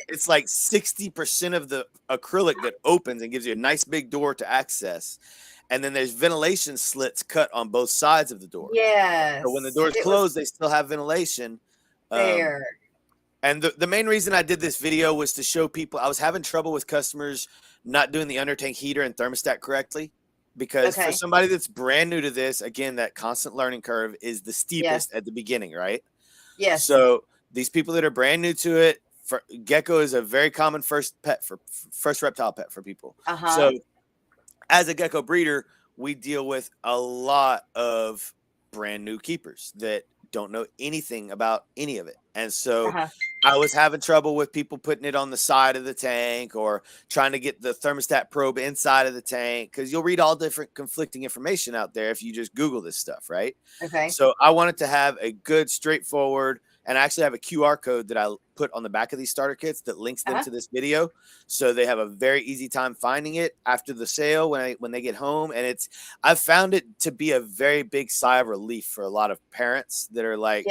It's like 60% of the acrylic that opens and gives you a nice big door to access, and then there's ventilation slits cut on both sides of the door. Yes. So when the door's closed, they still have ventilation there. And the main reason I did this video was to show people I was having trouble with customers not doing the under tank heater and thermostat correctly, because for somebody that's brand new to this, again, that constant learning curve is the steepest at the beginning, right? Yes. So these people that are brand new to it, gecko is a very common first reptile pet for people. So as a gecko breeder, we deal with a lot of brand new keepers that don't know anything about any of it. And so I was having trouble with people putting it on the side of the tank or trying to get the thermostat probe inside of the tank, because you'll read all different conflicting information out there if you just Google this stuff, right? So I wanted to have a good, straightforward, and I actually have a QR code that I put on the back of these starter kits that links them to this video. So they have a very easy time finding it after the sale when they get home. And I've found it to be a very big sigh of relief for a lot of parents that are like,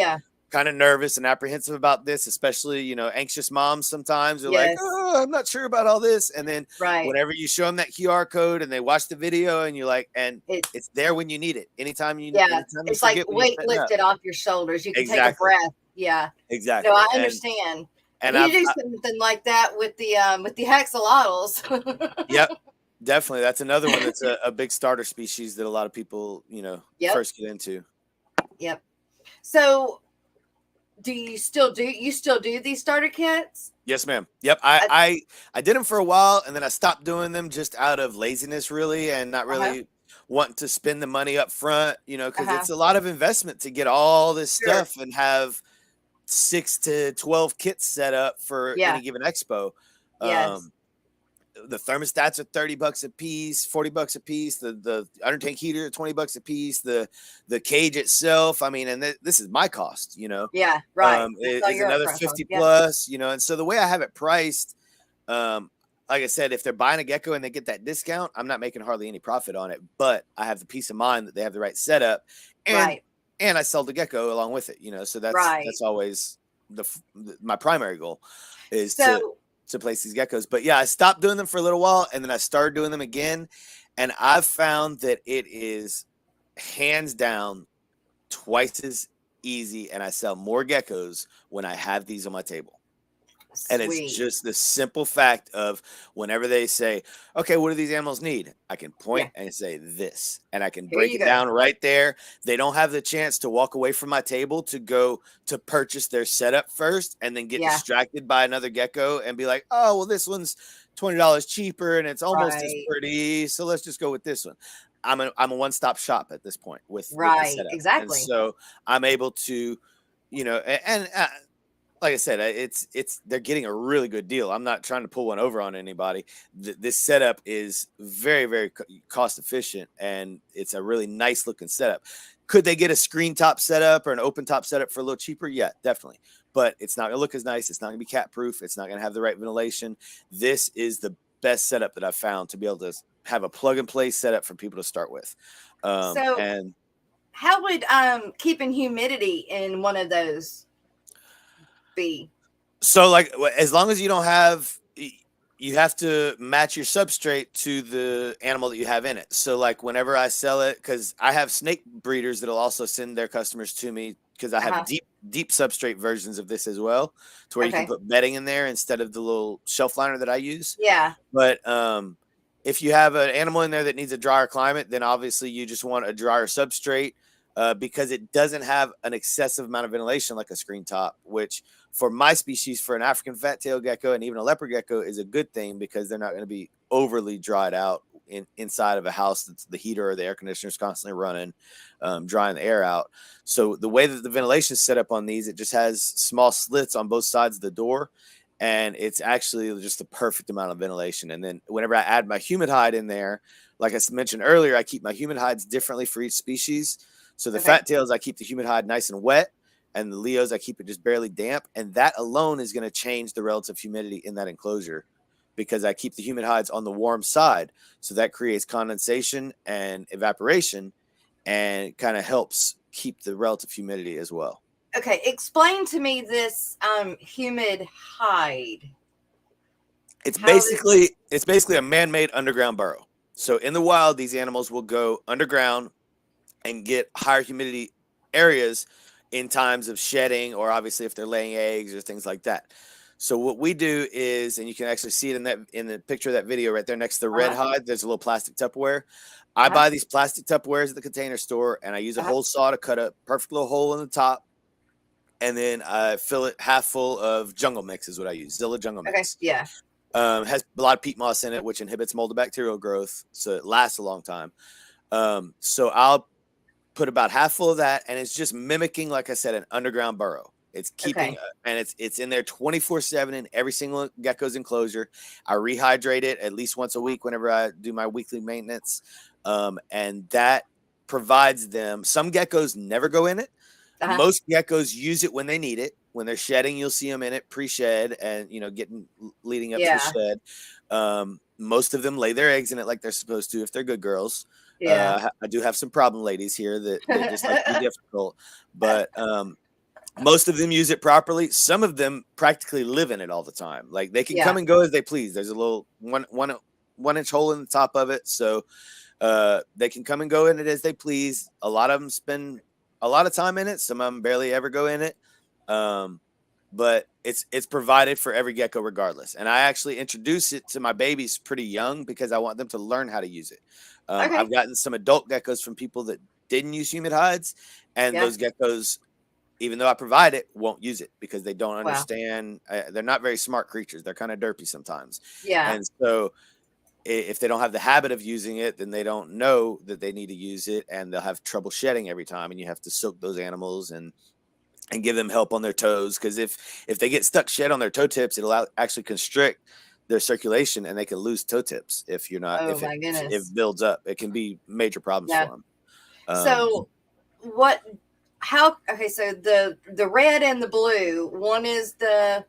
kind of nervous and apprehensive about this, especially, anxious moms sometimes are like, oh, I'm not sure about all this. And then whenever you show them that QR code and they watch the video and you're like, and it's there when you need it. Anytime you need it. It's like weight lifted off your shoulders. You can take a breath. Yeah. Exactly. No, I understand. And you do something like that with the axolotls. Yep. Definitely. That's another one that's a big starter species that a lot of people, first get into. Yep. So do you still do these starter kits? Yes, ma'am. Yep. I did them for a while, and then I stopped doing them just out of laziness, really, and not really wanting to spend the money up front, because it's a lot of investment to get all this stuff and have 6 to 12 kits set up for any given expo. The thermostats are $30 a piece, $40 a piece. The under tank heater, $20 a piece. The cage itself, I mean, and this is my cost, Yeah, right. It's another 50 plus, and so the way I have it priced, like I said, if they're buying a gecko and they get that discount, I'm not making hardly any profit on it, but I have the peace of mind that they have the right setup, and I sell the gecko along with it, so that's always my primary goal is to place these geckos. But yeah, I stopped doing them for a little while, and then I started doing them again, and I've found that it is hands down twice as easy, and I sell more geckos when I have these on my table. And it's just the simple fact of whenever they say, okay, what do these animals need? I can point and say this, and I can break it down right there. They don't have the chance to walk away from my table to go to purchase their setup first and then get distracted by another gecko and be like, oh, well, this one's $20 cheaper and it's almost as pretty, so let's just go with this one. I'm a one-stop shop at this point with the setup. Exactly. And so I'm able to, like I said, they're getting a really good deal. I'm not trying to pull one over on anybody. This setup is very, very cost efficient, and it's a really nice looking setup. Could they get a screen top setup or an open top setup for a little cheaper? Yeah, definitely. but it's not going to look as nice. It's not going to be cat proof. It's not going to have the right ventilation. This is the best setup that I've found to be able to have a plug and play setup for people to start with. So And how would keeping humidity in one of those be? so like as long as you don't have, you have to match your substrate to the animal that you have in it. So like whenever I sell it, because I have snake breeders that'll also send their customers to me, because I have deep substrate versions of this as well, to where you can put bedding in there instead of the little shelf liner that I use. Yeah. But if you have an animal in there that needs a drier climate, then obviously you just want a drier substrate, because it doesn't have an excessive amount of ventilation like a screen top, which for my species, for an African fat tail gecko and even a leopard gecko, is a good thing, because they're not going to be overly dried out inside of a house that's the heater or the air conditioner is constantly running, drying the air out. So the way that the ventilation is set up on these, it just has small slits on both sides of the door, and it's actually just the perfect amount of ventilation. And then whenever I add my humid hide in there, like I mentioned earlier, I keep my humid hides differently for each species. So the fat tails, I keep the humid hide nice and wet, and the Leos, I keep it just barely damp. And that alone is going to change the relative humidity in that enclosure, because I keep the humid hides on the warm side. So that creates condensation and evaporation, and kind of helps keep the relative humidity as well. Okay, explain to me this humid hide. It's basically a man-made underground burrow. So in the wild, these animals will go underground and get higher humidity areas in times of shedding, or obviously if they're laying eggs or things like that. So what we do is, and you can actually see it in the picture of that video right there next to the red hide, there's a little plastic Tupperware. I buy these plastic Tupperwares at the Container Store, and I use a hole saw to cut a perfect little hole in the top, and then I fill it half full of jungle mix, is what I use, Zilla jungle mix. Okay, yeah. Has a lot of peat moss in it, which inhibits mold and bacterial growth, so it lasts a long time. So I'll put about half full of that, and it's just mimicking, like I said, an underground burrow. It's keeping, and it's in there 24/7 in every single gecko's enclosure. I rehydrate it at least once a week whenever I do my weekly maintenance, and that provides them. Some geckos never go in it. Most geckos use it when they need it. When they're shedding, you'll see them in it pre-shed, and leading up to the shed. Most of them lay their eggs in it like they're supposed to if they're good girls. I do have some problem ladies here that just like to be difficult, but most of them use it properly. Some of them practically live in it all the time. Like they can come and go as they please. There's a little one inch hole in the top of it, so they can come and go in it as they please. A lot of them spend a lot of time in it. Some of them barely ever go in it. But it's provided for every gecko regardless. And I actually introduce it to my babies pretty young, because I want them to learn how to use it. I've gotten some adult geckos from people that didn't use humid hides, and those geckos, even though I provide it, won't use it because they don't understand. They're not very smart creatures. They're kind of derpy sometimes. Yeah. And so if they don't have the habit of using it, then they don't know that they need to use it, and they'll have trouble shedding every time. And you have to soak those animals and give them help on their toes, because if they get stuck shed on their toe tips, it'll actually constrict their circulation, and they can lose toe tips if you're not. If it builds up, it can be major problems for them. So what? How? Okay, so the red and the blue. One is the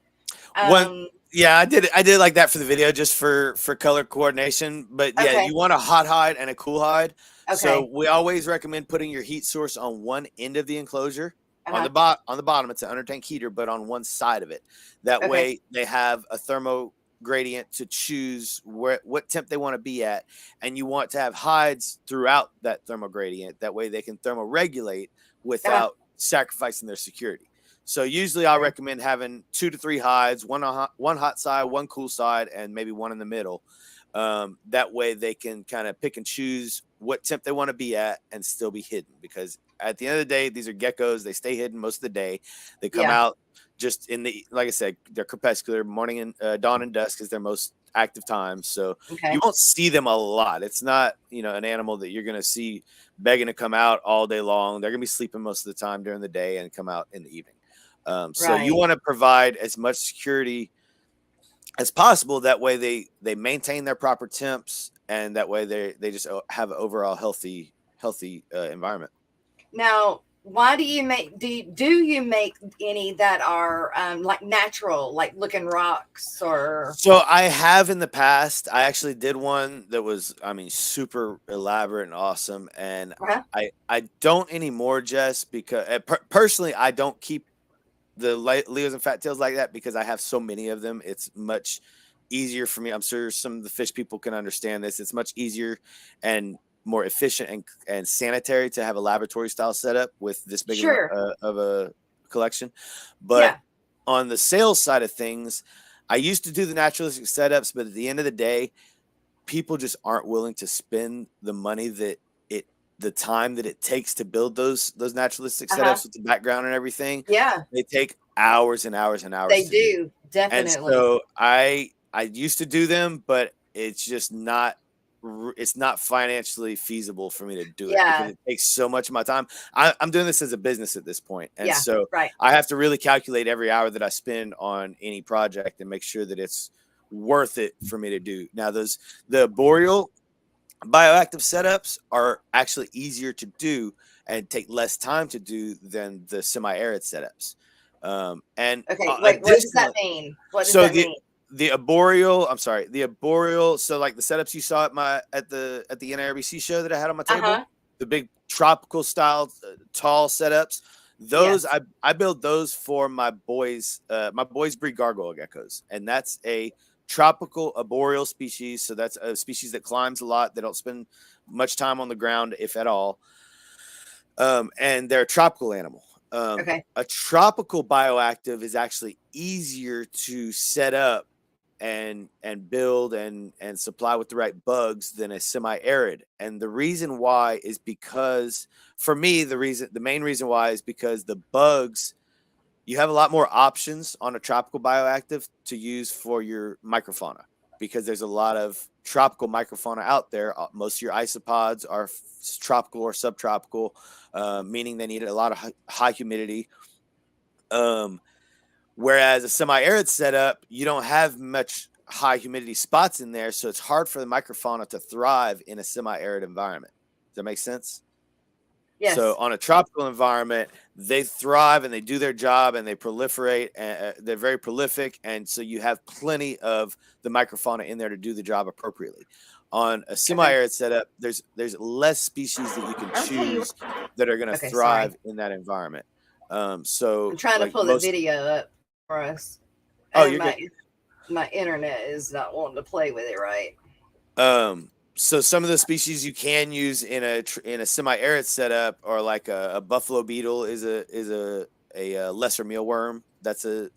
one. Yeah, I did it like that for the video, just for color coordination. But yeah, you want a hot hide and a cool hide. Okay. So we always recommend putting your heat source on one end of the enclosure. On the bottom, it's an under tank heater, but on one side of it. That way they have a thermo gradient to choose what temp they want to be at. And you want to have hides throughout that thermo gradient. That way they can thermoregulate without sacrificing their security. So usually I recommend having 2 to 3 hides, one hot side, one cool side, and maybe one in the middle. That way they can kind of pick and choose what temp they want to be at and still be hidden, because at the end of the day, these are geckos. They stay hidden most of the day. They come out just like I said, they're crepuscular. Morning and dawn and dusk is their most active time. So you won't see them a lot. It's not, an animal that you're going to see begging to come out all day long. They're going to be sleeping most of the time during the day and come out in the evening. So you want to provide as much security as possible. That way they maintain their proper temps, and that way they just have an overall healthy environment. Now, why do you make do you make any that are like natural, like looking rocks or So I have in the past. I actually did one that was, I mean, super elaborate and awesome, and uh I don't anymore, just because personally I don't keep the Leos and fat tails like that because I have so many of them. It's much easier for me. I'm sure some of the fish people can understand this. It's much easier and more efficient and sanitary to have a laboratory style setup with this big sure, of a collection. But yeah, on the sales side of things, I used to do the naturalistic setups, but at the end of the day, people just aren't willing to spend the money that it the time that it takes to build those naturalistic uh-huh, setups with the background and everything. yeah, They take hours and hours and hours they to do. do And definitely, so I used to do them, but it's just not it's not financially feasible for me to do it because yeah, it takes so much of my time. I'm doing this as a business at this point, and yeah, so right, I have to really calculate every hour that I spend on any project and make sure that it's worth it for me to do. Now, the boreal bioactive setups are actually easier to do and take less time to do than the semi-arid setups. okay, wait, what does that Additionally, mean? What does so that mean? the arboreal, I'm sorry, the arboreal. So like the setups you saw at the NIRBC show that I had on my table, Uh-huh, the big tropical style tall setups. Those yes, I build those for my boys. My boys breed gargoyle geckos, and that's a tropical arboreal species. So that's a species that climbs a lot. They don't spend much time on the ground, if at all. And they're a tropical animal. okay, A tropical bioactive is actually easier to set up and build and supply with the right bugs than a semi-arid. And the reason why is because, for me, the main reason why is because the bugs, you have a lot more options on a tropical bioactive to use for your microfauna because there's a lot of tropical microfauna out there. Most of your isopods are tropical or subtropical, meaning they need a lot of high humidity. Um, Whereas a semi-arid setup, you don't have much high humidity spots in there, so it's hard for the microfauna to thrive in a semi-arid environment. Does that make sense? So yes, on a tropical environment, they thrive and they do their job and they proliferate. And they're very prolific, and so you have plenty of the microfauna in there to do the job appropriately. On a okay, semi-arid setup, there's less species that you can I'll tell you. choose that are going to Okay, sorry, thrive in that environment. I'm So trying to like pull the most, video up for us, oh, and you're good. my internet is not wanting to play with it right. So some of the species you can use in a semi-arid setup are like a buffalo beetle is a lesser mealworm. That's an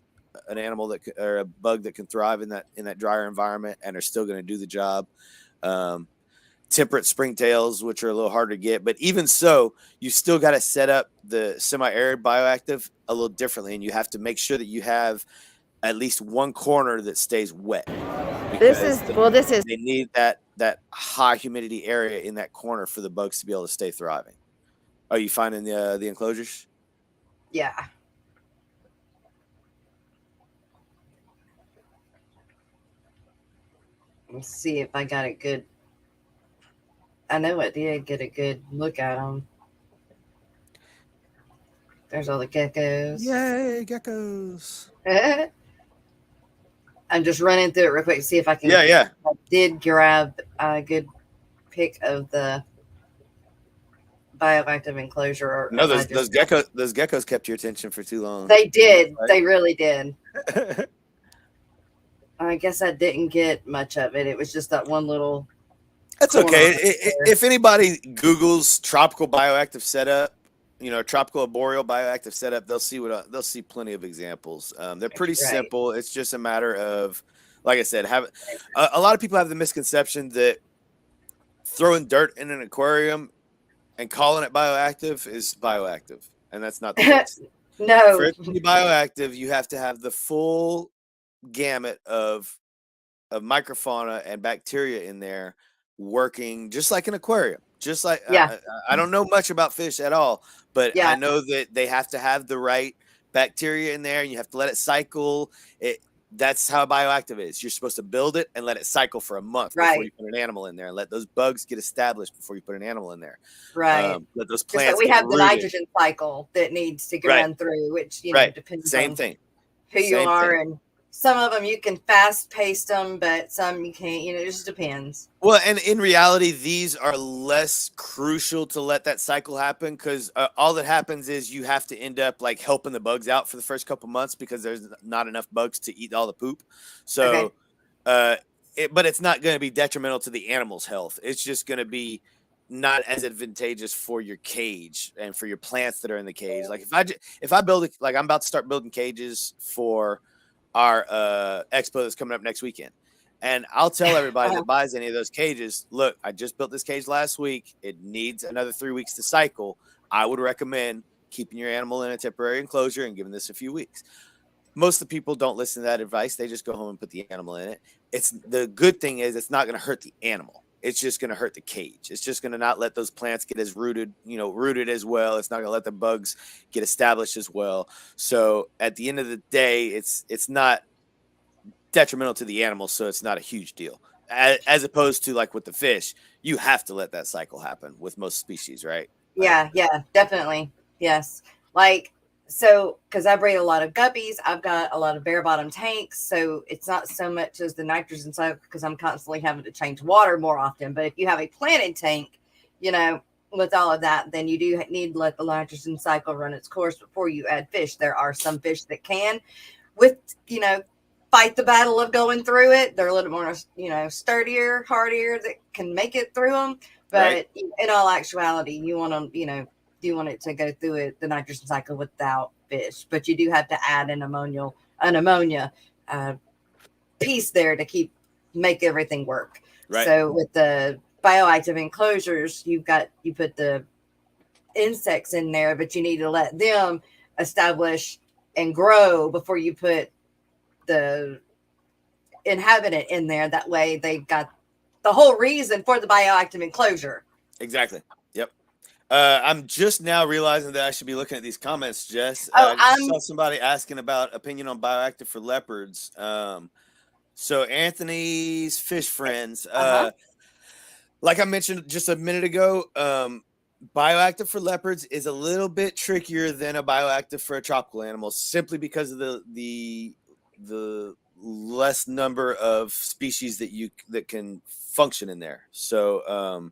animal or a bug that can thrive in that drier environment and are still going to do the job. Um, Temperate springtails, which are a little harder to get, but even so, you still got to set up the semi-arid bioactive a little differently, and you have to make sure that you have at least one corner that stays wet This is because well, this is they need that high humidity area in that corner for the bugs to be able to stay thriving. Are you finding the enclosures? yeah. Let's see if I got a good. I know I did get a good look at them. There's all the geckos. Yay, geckos! I'm just running through it real quick to see if I can. Yeah, yeah. I did grab a good pic of the bioactive enclosure, or No, if I just. those geckos kept your attention for too long. They It looks did. They really did. like. I guess I didn't get much of it. It was just that one little That's corner okay. right there. If anybody Googles tropical bioactive setup, tropical arboreal bioactive setup, they'll see plenty of examples. They're pretty Right. simple. It's just a matter of, like I said, have a lot of people have the misconception that throwing dirt in an aquarium and calling it bioactive is bioactive, and that's not the case. For No. it to be bioactive, you have to have the full gamut of microfauna and bacteria in there working just like an aquarium. Just like Yeah. I don't know much about fish at all, but Yeah. I know that they have to have the right bacteria in there, and you have to let it cycle. that's how bioactive is. You're supposed to build it and let it cycle for a month before Right. you put an animal in there, and let those bugs get established before you put an animal in there. Right. Let those Just that plants we get have the rooted. nitrogen cycle that needs to Right. run through, which, Right. depends Same on thing. who you Same are. thing. And some of them you can fast pace them, but some you can't, it just depends. Well, and in reality, these are less crucial to let that cycle happen, because all that happens is you have to end up like helping the bugs out for the first couple months because there's not enough bugs to eat all the poop. So, Okay. but it's not going to be detrimental to the animal's health. It's just going to be not as advantageous for your cage and for your plants that are in the cage. Like if I build like I'm about to start building cages for our expo that's coming up next weekend. And I'll tell everybody that buys any of those cages, look, I just built this cage last week. It needs another 3 weeks to cycle. I would recommend keeping your animal in a temporary enclosure and giving this a few weeks. Most of the people don't listen to that advice. They just go home and put the animal in it. It's the good thing is it's not going to hurt the animal. It's just going to hurt the cage. It's just going to not let those plants get as rooted as well. It's not going to let the bugs get established as well. So at the end of the day, it's not detrimental to the animal, so it's not a huge deal. As opposed to like with the fish, you have to let that cycle happen with most species, right? Yeah, definitely. Yes. Like, so, because I breed a lot of guppies, I've got a lot of bare bottom tanks. So it's not so much as the nitrogen cycle because I'm constantly having to change water more often. But if you have a planted tank, with all of that, then you do need to let the nitrogen cycle run its course before you add fish. There are some fish that can, with, fight the battle of going through it. They're a little more, sturdier, hardier that can make it through them. But Right. in all actuality, you want them, you want it to go through the nitrogen cycle without fish. But you do have to add an ammonia piece there to make everything work. Right. So with the bioactive enclosures, you put the insects in there, but you need to let them establish and grow before you put the inhabitant in there. That way they've got the whole reason for the bioactive enclosure. Exactly. Yep. I'm just now realizing that I should be looking at these comments, Jess. Oh, I just saw somebody asking about opinion on bioactive for leopards. So Anthony's fish friends, like I mentioned just a minute ago, bioactive for leopards is a little bit trickier than a bioactive for a tropical animal, simply because of the less number of species that can function in there. So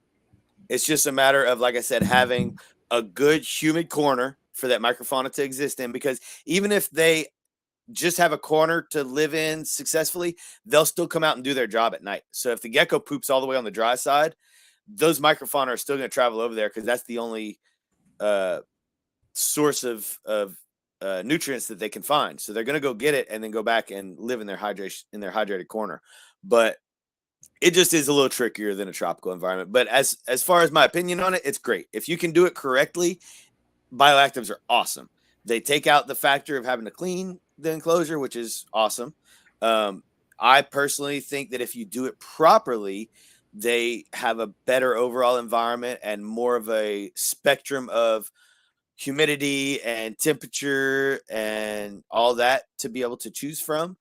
it's just a matter of, like I said, having a good humid corner for that microfauna to exist in, because even if they just have a corner to live in successfully, they'll still come out and do their job at night. So if the gecko poops all the way on the dry side, those microfauna are still going to travel over there because that's the only source of nutrients that they can find. So they're going to go get it and then go back and live in their hydrated corner. But it just is a little trickier than a tropical environment. But as far as my opinion on it, it's great. If you can do it correctly, bioactives are awesome. They take out the factor of having to clean the enclosure, which is awesome. I personally think that if you do it properly, they have a better overall environment and more of a spectrum of humidity and temperature and all that to be able to choose from.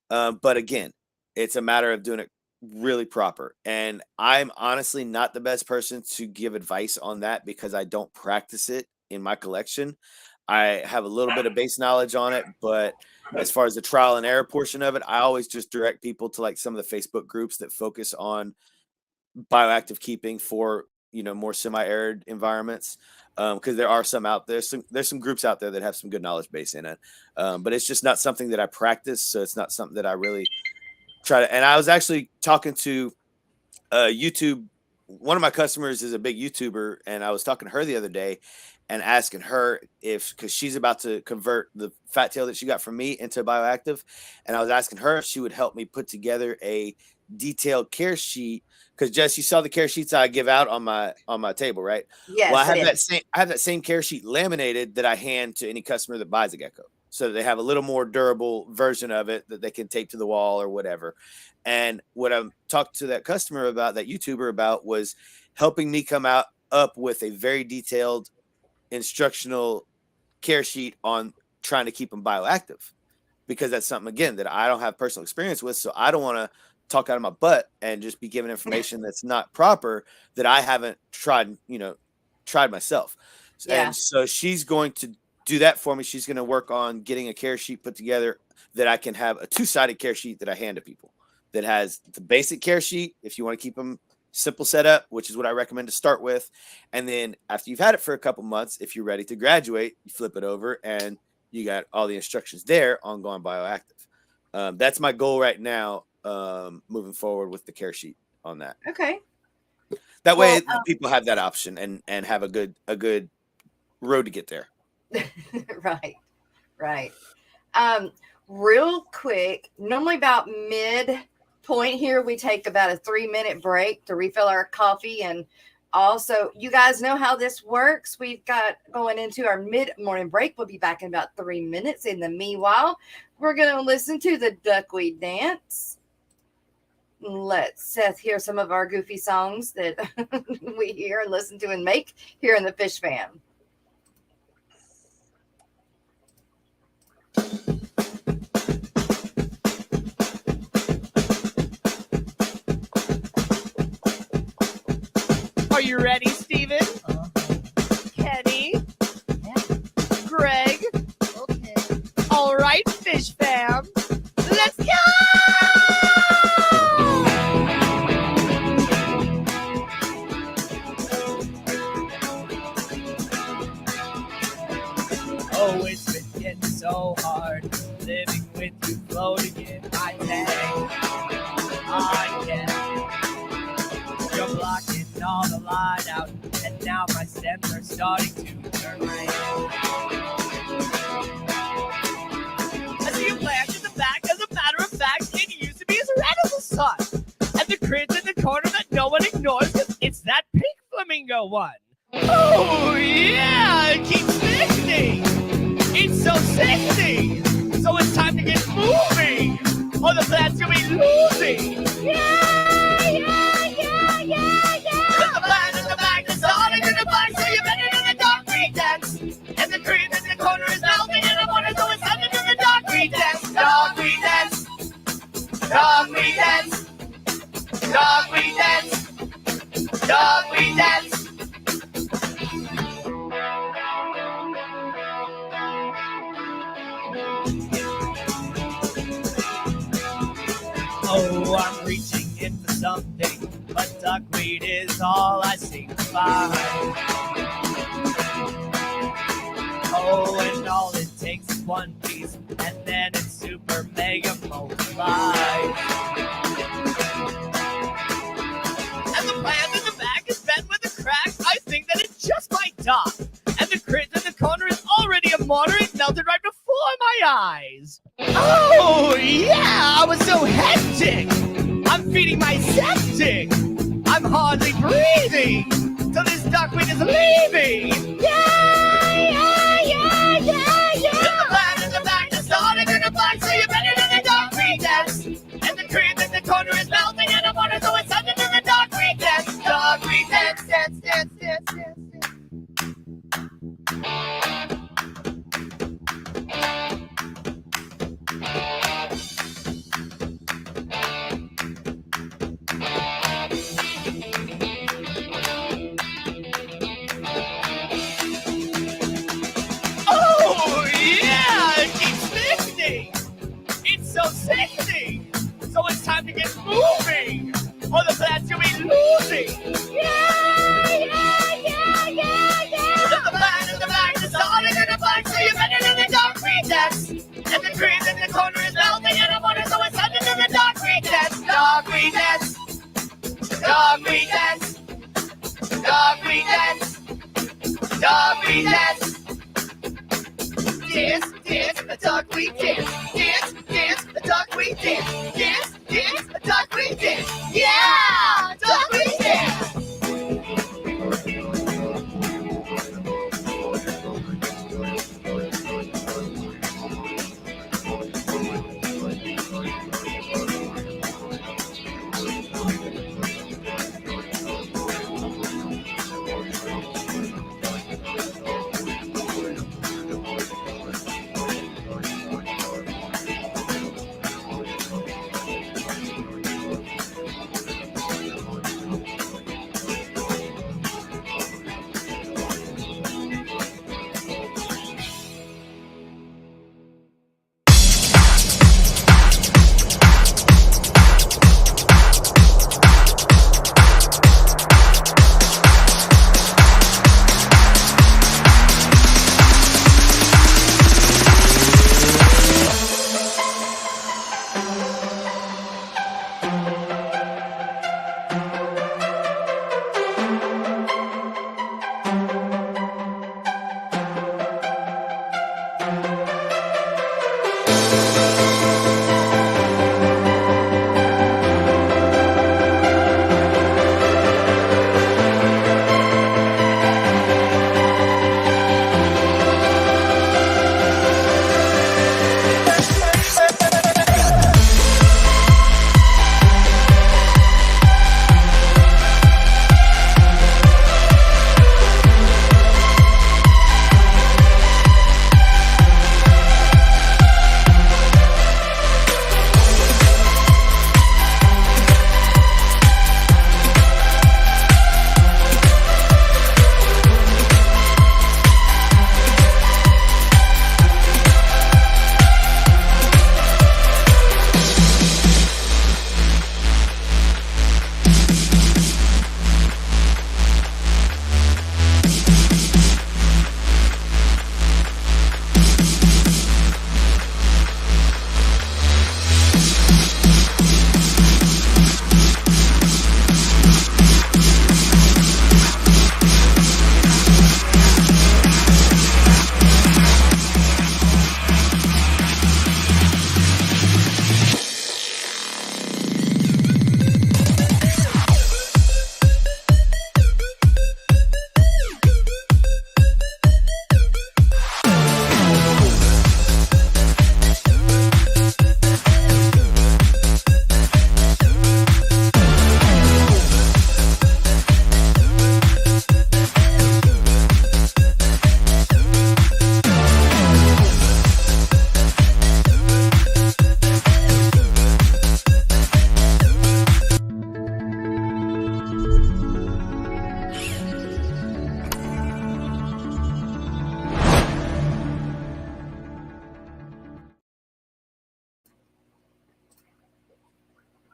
But again, it's a matter of doing it really proper. And I'm honestly not the best person to give advice on that because I don't practice it in my collection. I have a little bit of base knowledge on it, but as far as the trial and error portion of it, I always just direct people to like some of the Facebook groups that focus on bioactive keeping for more semi-arid environments, because there are some out there. There's some groups out there that have some good knowledge base in it, but it's just not something that I practice, so it's not something that I really try to. And I was actually talking to YouTube. One of my customers is a big YouTuber, and I was talking to her the other day and asking her because she's about to convert the fat tail that she got from me into bioactive, and I was asking her if she would help me put together a detailed care sheet. Because Jess, you saw the care sheets I give out on my table, right? Yes, well, I have that same care sheet laminated that I hand to any customer that buys a gecko, so they have a little more durable version of it that they can tape to the wall or whatever. And what I talked to that customer about, that YouTuber about, was helping me come up with a very detailed instructional care sheet on trying to keep them bioactive. because that's something, again, that I don't have personal experience with. So I don't want to talk out of my butt and just be given information that's not proper, that I haven't tried myself. Yeah. And so she's going to do that for me. She's going to work on getting a care sheet put together that I can have a 2-sided care sheet that I hand to people, that has the basic care sheet if you want to keep them simple setup, which is what I recommend to start with. And then after you've had it for a couple months, if you're ready to graduate, you flip it over and you got all the instructions there on going bioactive. That's my goal right now, moving forward with the care sheet on that. Okay. That way people have that option and have a good road to get there. Right. Real quick, normally about mid-point here, we take about a 3-minute break to refill our coffee. And also, you guys know how this works. We've got going into our mid-morning break. We'll be back in about 3 minutes. In the meanwhile, we're going to listen to the duckweed dance. Let's Seth hear some of our goofy songs that we hear and listen to and make here in the Fish Fam. Are you ready, Steven? Kenny? Yeah. Greg? Okay. All right, Fish Fam. Let's go! Oh, it's been getting so hard living with you floating in my tank. I can't. You're blocking all the light out, and now my stems are starting to turn red. I see you plant in the back. As a matter of fact, it used to be as red as the sun. And the cringe in the corner that no one ignores, because it's that pink flamingo one. Oh, yeah, it keeps sickening. It's so sickening. So it's time to get moving, or the plant's gonna be losing. There's a plant in the back that's starting in the black, so you better do the dark green dance. And the green in the corner is melting, and I want to go inside and do the dark green dance. Dark green dance. Dark green dance. Dark green dance. Dark green dance. Oh, I'm reaching in for something, but duckweed is all I seem to find. Oh, and all it takes is one piece, and then it's super mega multiplied. And the plant in the back is bent with a crack. I think that it just might die. And the crit in the corner is already a mortar. It melted right before my eyes. Oh, yeah, I was so hectic. I'm feeding my septic. I'm hardly breathing till this duckweed is leaving. There's a plant in the back that's starting in the black, so you better do the dark green dance. And the cream in the corner is melting, and I want to go inside and do the dark green dance. Dark green dance, dance, dance, dance, dance, dance. Oh, yeah, it keeps sickening. It's so sickening. So it's time to get moving, or the plant's gonna be losing. There's a plant in the back that's starting in the black, so you better do the dark green dance. And the green in the corner is melting, and I want to go inside and do the dark green dance. Dark green dance. Dark green dance. Dark green dance. Dark green dance. Dance, dance, a duckweed dance. Dance, dance, a duckweed dance. Dance, dance, a duckweed dance. Yeah, duckweed dance.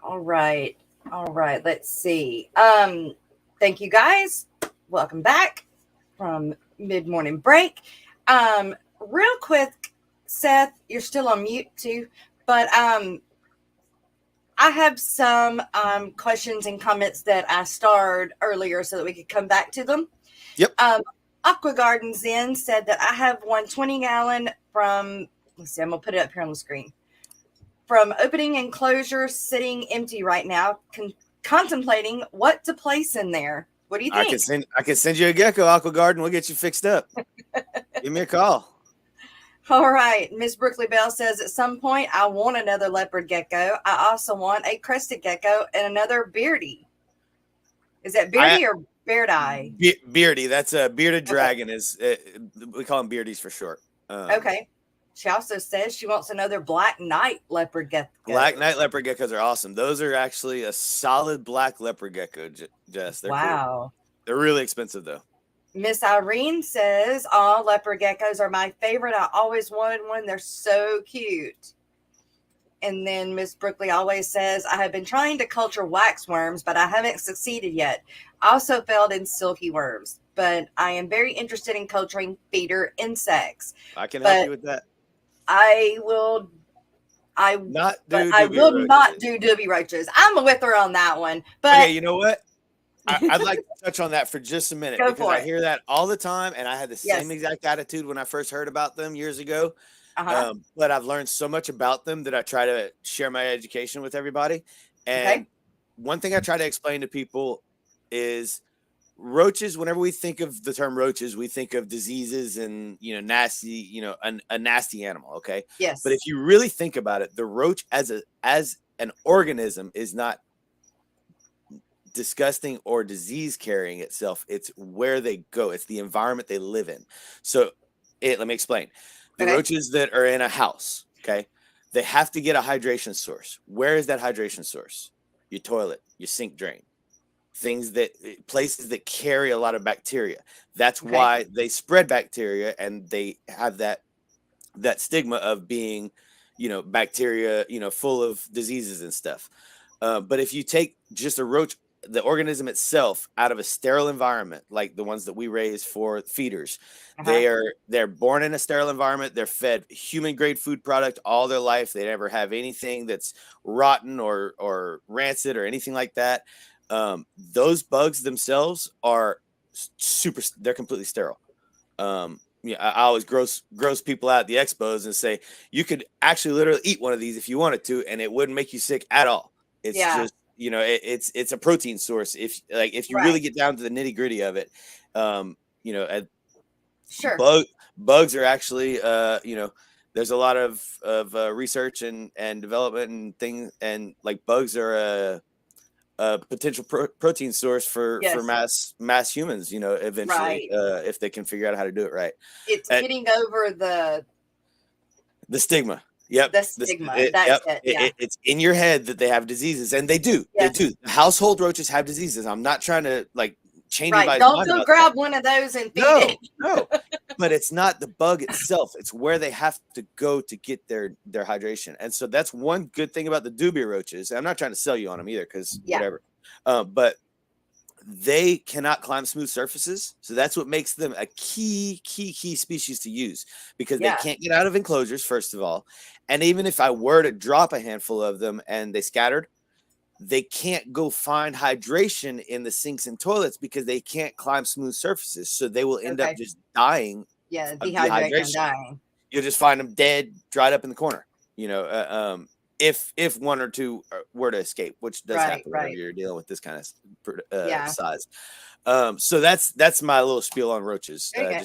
All right. Let's see. Thank you guys. Welcome back from mid-morning break. Real quick, Seth, you're still on mute too, but I have some questions and comments that I starred earlier so that we could come back to them. Yep. Aqua Gardens then said that I have one 20-gallon from, let's see, I'm going to put it up here on the screen. From opening and closure, sitting empty right now, contemplating what to place in there. What do you think? I can send you a gecko, Aqua Garden. We'll get you fixed up. Give me a call. All right. Miss Brookley Bell says, at some point, I want another leopard gecko. I also want a crested gecko and another beardy. Is that beardy or beard eye? Beardy. That's a bearded dragon. We call them beardies for short. Okay. She also says she wants another black knight leopard gecko. Black knight leopard geckos are awesome. Those are actually a solid black leopard gecko, Jess. They're wow. Cool. They're really expensive, though. Miss Irene says, all leopard geckos are my favorite. I always wanted one. They're so cute. And then Miss Brookley always says, I have been trying to culture wax worms, but I haven't succeeded yet. I also failed in silky worms, but I am very interested in culturing feeder insects. I can help you with that. I will not do dooby roaches. I'm with her on that one. But okay, you know what? I'd like to touch on that for just a minute because I hear that all the time, and I had the same exact attitude when I first heard about them years ago. But I've learned so much about them that I try to share my education with everybody. And one thing I try to explain to people is roaches. Whenever we think of the term roaches, we think of diseases and, nasty, a nasty animal. Okay. Yes. But if you really think about it, the roach as an organism is not disgusting or disease carrying itself. It's where they go. It's the environment they live in. So let me explain. The roaches that are in a house, okay, they have to get a hydration source. Where is that hydration source? Your toilet, your sink drain, places that carry a lot of bacteria. That's why they spread bacteria, and they have that stigma of being, bacteria, full of diseases and stuff. But if you take just a roach, the organism itself, out of a sterile environment, like the ones that we raise for feeders, they're born in a sterile environment. They're fed human grade food product all their life. They never have anything that's rotten or rancid or anything like that. Those bugs themselves are they're completely sterile. I always gross people out at the expos and say you could actually literally eat one of these if you wanted to, and it wouldn't make you sick at all. It's just, it's a protein source. If you really get down to the nitty gritty of it, sure. Bugs are actually, there's a lot of research and development and things, and like bugs are a potential protein source for mass humans, eventually, if they can figure out how to do it right. It's getting over the stigma. Yep. The stigma. It's in your head that they have diseases, and they do. Yes. They do. Household roaches have diseases. I'm not trying to change anybody's mind. Don't go grab one of those and feed it. No. But it's not the bug itself. It's where they have to go to get their hydration. And so that's one good thing about the dubia roaches. I'm not trying to sell you on them either, because whatever. But they cannot climb smooth surfaces. So that's what makes them a key species to use, because they can't get out of enclosures, first of all. And even if I were to drop a handful of them and they scattered, they can't go find hydration in the sinks and toilets because they can't climb smooth surfaces. So they will end up just dying. Yeah, dehydrating and dying. You'll just find them dead, dried up in the corner. If one or two were to escape, which does happen whenever you're dealing with this kind of size. So that's my little spiel on roaches. Okay.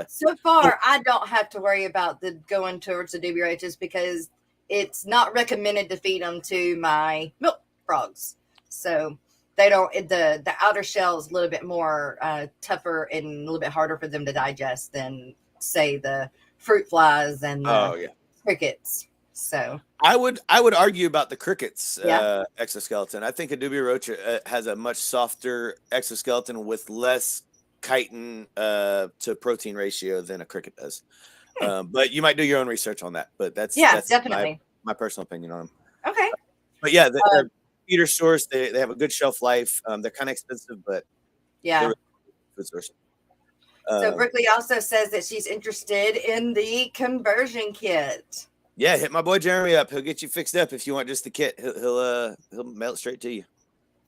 So far, I don't have to worry about the going towards the dubia roaches because it's not recommended to feed them to my milk frogs. So they don't. The outer shell is a little bit more tougher and a little bit harder for them to digest than, say, the fruit flies and the crickets. So I would argue about the cricket's exoskeleton. I think a dubia roach has a much softer exoskeleton with less chitin to protein ratio than a cricket does. But you might do your own research on that. But that's definitely my personal opinion on them. Okay. But yeah, feeder source. They have a good shelf life. They're kind of expensive, but Yeah. they're a good source. So Brickley also says that she's interested in the conversion kit. Yeah, hit my boy Jeremy up. He'll get you fixed up if you want just the kit. He'll mail it straight to you.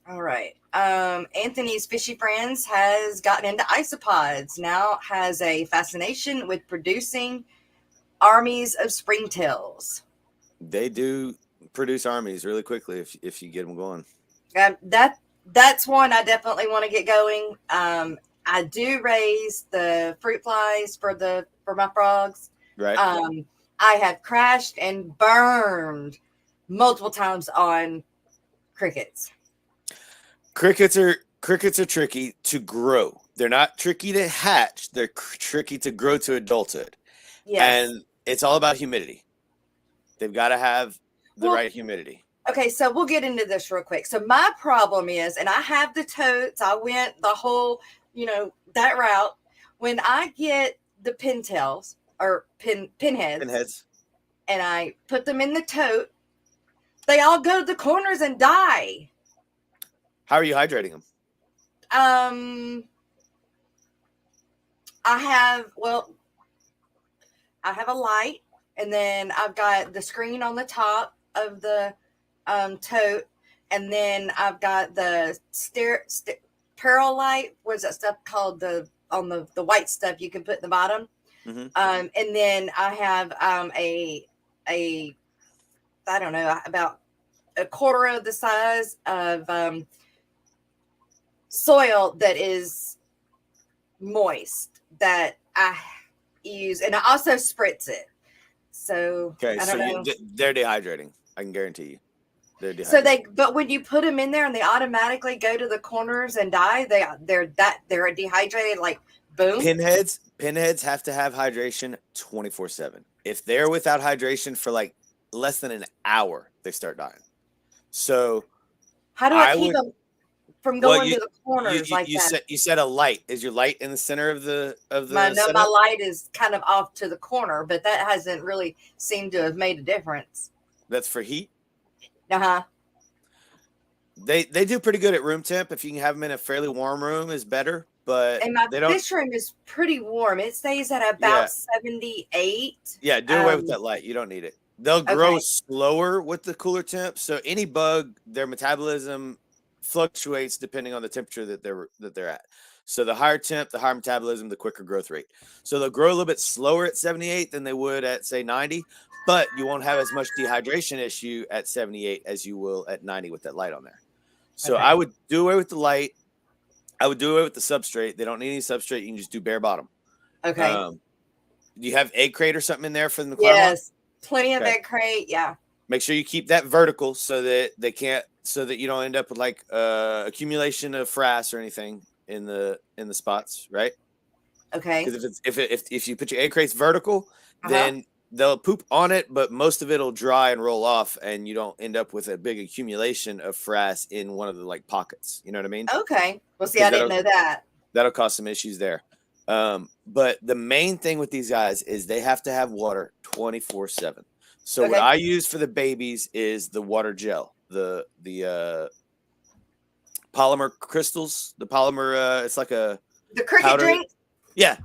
All right. Anthony's Fishy Friends has gotten into isopods. Now has a fascination with producing armies of springtails. They do produce armies really quickly if you get them going. That's one I definitely want to get going. I do raise the fruit flies for my frogs. Right. I have crashed and burned multiple times on crickets. Crickets are tricky to grow. They're not tricky to hatch. They're tricky to grow to adulthood. Yes. And it's all about humidity. They've got to have the right humidity. Okay, so we'll get into this real quick. So my problem is, and I have the totes, I went the whole, that route. When I get the pintails or pinheads, and I put them in the tote, they all go to the corners and die. How are you hydrating them? I have a light, and then I've got the screen on the top of the tote, and then I've got the pearl light. What's that stuff called? The white stuff you can put in the bottom. Mm-hmm. And then I have a I don't know, about a quarter of the size of soil that is moist that I use, and I also spritz it. So okay, they're dehydrating. I can guarantee you. So but when you put them in there and they automatically go to the corners and die, they're dehydrated, like boom. Pinheads have to have hydration 24/7. If they're without hydration for like less than an hour, they start dying. So how do I keep them from going to the corners like that? You said a light. Is your light in the center of the? My light is kind of off to the corner, but that hasn't really seemed to have made a difference. That's for heat. Uh-huh. They do pretty good at room temp. If you can have them in a fairly warm room is better, but my fish room is pretty warm. It stays at about 78. Yeah, do away with that light. You don't need it. They'll grow slower with the cooler temp. So any bug, their metabolism fluctuates depending on the temperature that they're at. So the higher temp, the higher metabolism, the quicker growth rate. So they'll grow a little bit slower at 78 than they would at say 90. But you won't have as much dehydration issue at 78 as you will at 90 with that light on there. So I would do away with the light. I would do away with the substrate. They don't need any substrate. You can just do bare bottom. Okay. Do you have egg crate or something in there for them to climb Yes, plenty of egg crate. Yeah. Make sure you keep that vertical so that so that you don't end up with like accumulation of frass or anything in the spots, right? Okay. Because if you put your egg crates vertical, then they'll poop on it, but most of it'll dry and roll off, and you don't end up with a big accumulation of frass in one of the like pockets. You know what I mean? Okay. Well, see, I didn't know that. That'll cause some issues there. But the main thing with these guys is they have to have water 24/7. So what I use for the babies is the water gel, the polymer crystals, the polymer. It's like the cricket powder drink. Yeah.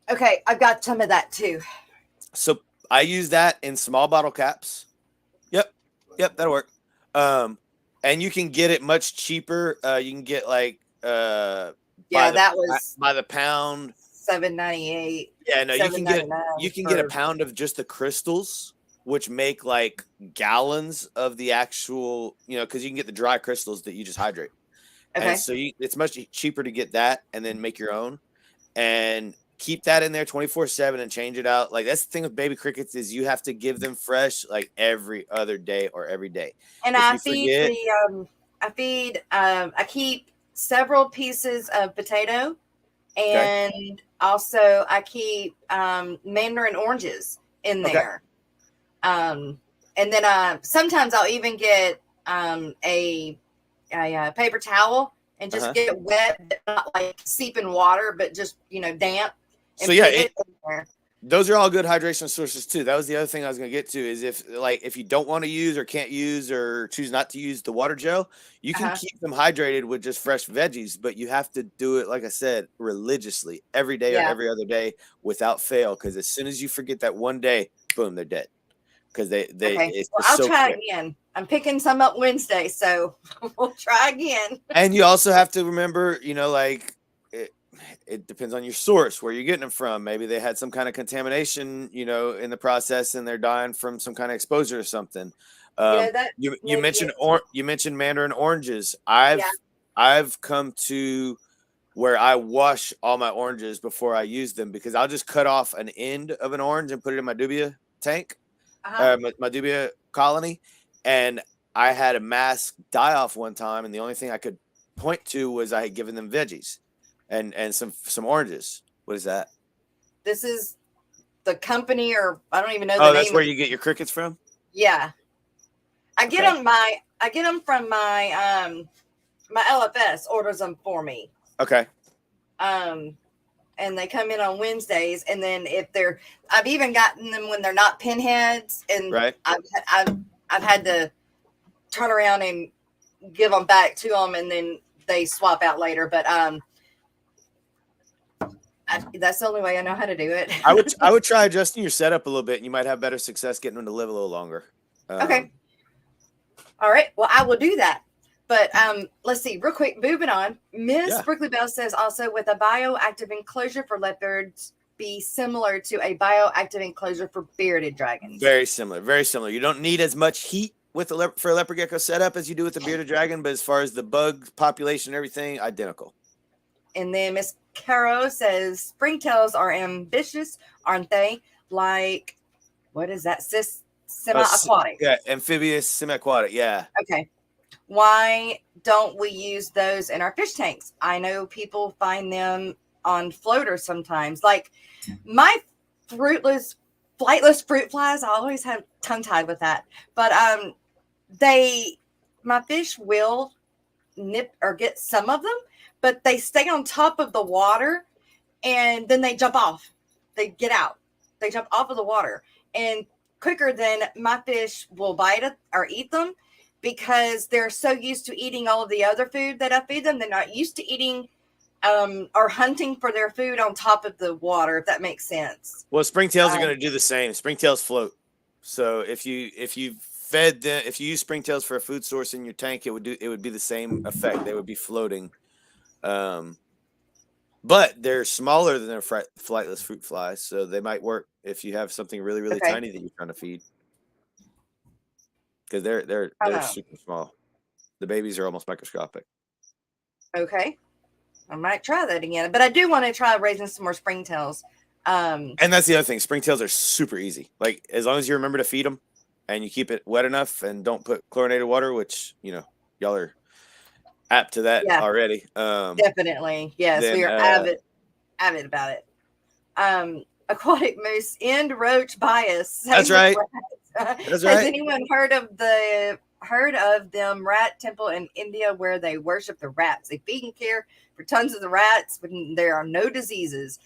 Okay, I've got some of that too. So I use that in small bottle caps. Yep, that'll work. And you can get it much cheaper. You can get like that was by the pound $7.98. Yeah, no, you can get a pound of just the crystals, which make like gallons of the actual, because you can get the dry crystals that you just hydrate. Okay. And so it's much cheaper to get that and then make your own and keep that in there 24/7 and change it out. Like that's the thing with baby crickets is you have to give them fresh like every other day or every day. And I keep several pieces of potato, and also I keep mandarin oranges in there. And then sometimes I'll even get a paper towel and just get it wet, not like seeping water, but just damp. So those are all good hydration sources too. That was the other thing I was going to get to is if you don't want to use or can't use or choose not to use the water gel, you can keep them hydrated with just fresh veggies, but you have to do it, like I said, religiously every day or every other day without fail. Because as soon as you forget that one day, boom, they're dead. Because it's well, just I'll so try quick. again. I'm picking some up Wednesday, so we'll try again. And you also have to remember, it depends on your source, where you're getting them from. Maybe they had some kind of contamination, in the process, and they're dying from some kind of exposure or something. You mentioned mandarin oranges. I've come to where I wash all my oranges before I use them, because I'll just cut off an end of an orange and put it in my dubia tank, my dubia colony, and I had a mass die off one time, and the only thing I could point to was I had given them veggies and some oranges. What is that? This is the company, or I don't even know the name. Oh, that's where you get your crickets from? Yeah. I get them from my my LFS orders them for me. Okay. And they come in on Wednesdays, and then I've even gotten them when they're not pinheads, and right. I've had to turn around and give them back to them, and then they swap out later. But that's the only way I know how to do it. I would try adjusting your setup a little bit, and you might have better success getting them to live a little longer. Okay. All right. Well, I will do that. But let's see, real quick, moving on. Miss Brickley Bell says also, with a bioactive enclosure for leopards be similar to a bioactive enclosure for bearded dragons? Very similar. Very similar. You don't need as much heat for a leopard gecko setup as you do with the bearded dragon, but as far as the bug population and everything, identical. And then Miss Caro says, springtails are ambitious, aren't they? Like, what is that? Semi-aquatic. Yeah, amphibious, semi-aquatic, yeah. Okay. Why don't we use those in our fish tanks? I know people find them on floaters sometimes. Like my flightless fruit flies, I always have tongue-tied with that. But my fish will nip or get some of them, but they stay on top of the water, and then they jump off. They get out. They jump off of the water, and quicker than my fish will bite it or eat them, because they're so used to eating all of the other food that I feed them. They're not used to eating or hunting for their food on top of the water, if that makes sense. Well, springtails are going to do the same. Springtails float. So if you fed them, if you use springtails for a food source in your tank, it would be the same effect. They would be floating. But they're smaller than their flightless fruit flies, so they might work if you have something really, really tiny that you're trying to feed. Because they're super small. The babies are almost microscopic. Okay. I might try that again. But I do want to try raising some more springtails. And that's the other thing. Springtails are super easy. Like, as long as you remember to feed them and you keep it wet enough and don't put chlorinated water, which, y'all are apt to that already. Definitely. Yes, we are avid about it. Aquatic moose end roach bias. That's right. Has anyone heard of them rat temple in India where they worship the rats? They feed and care for tons of the rats when there are no diseases.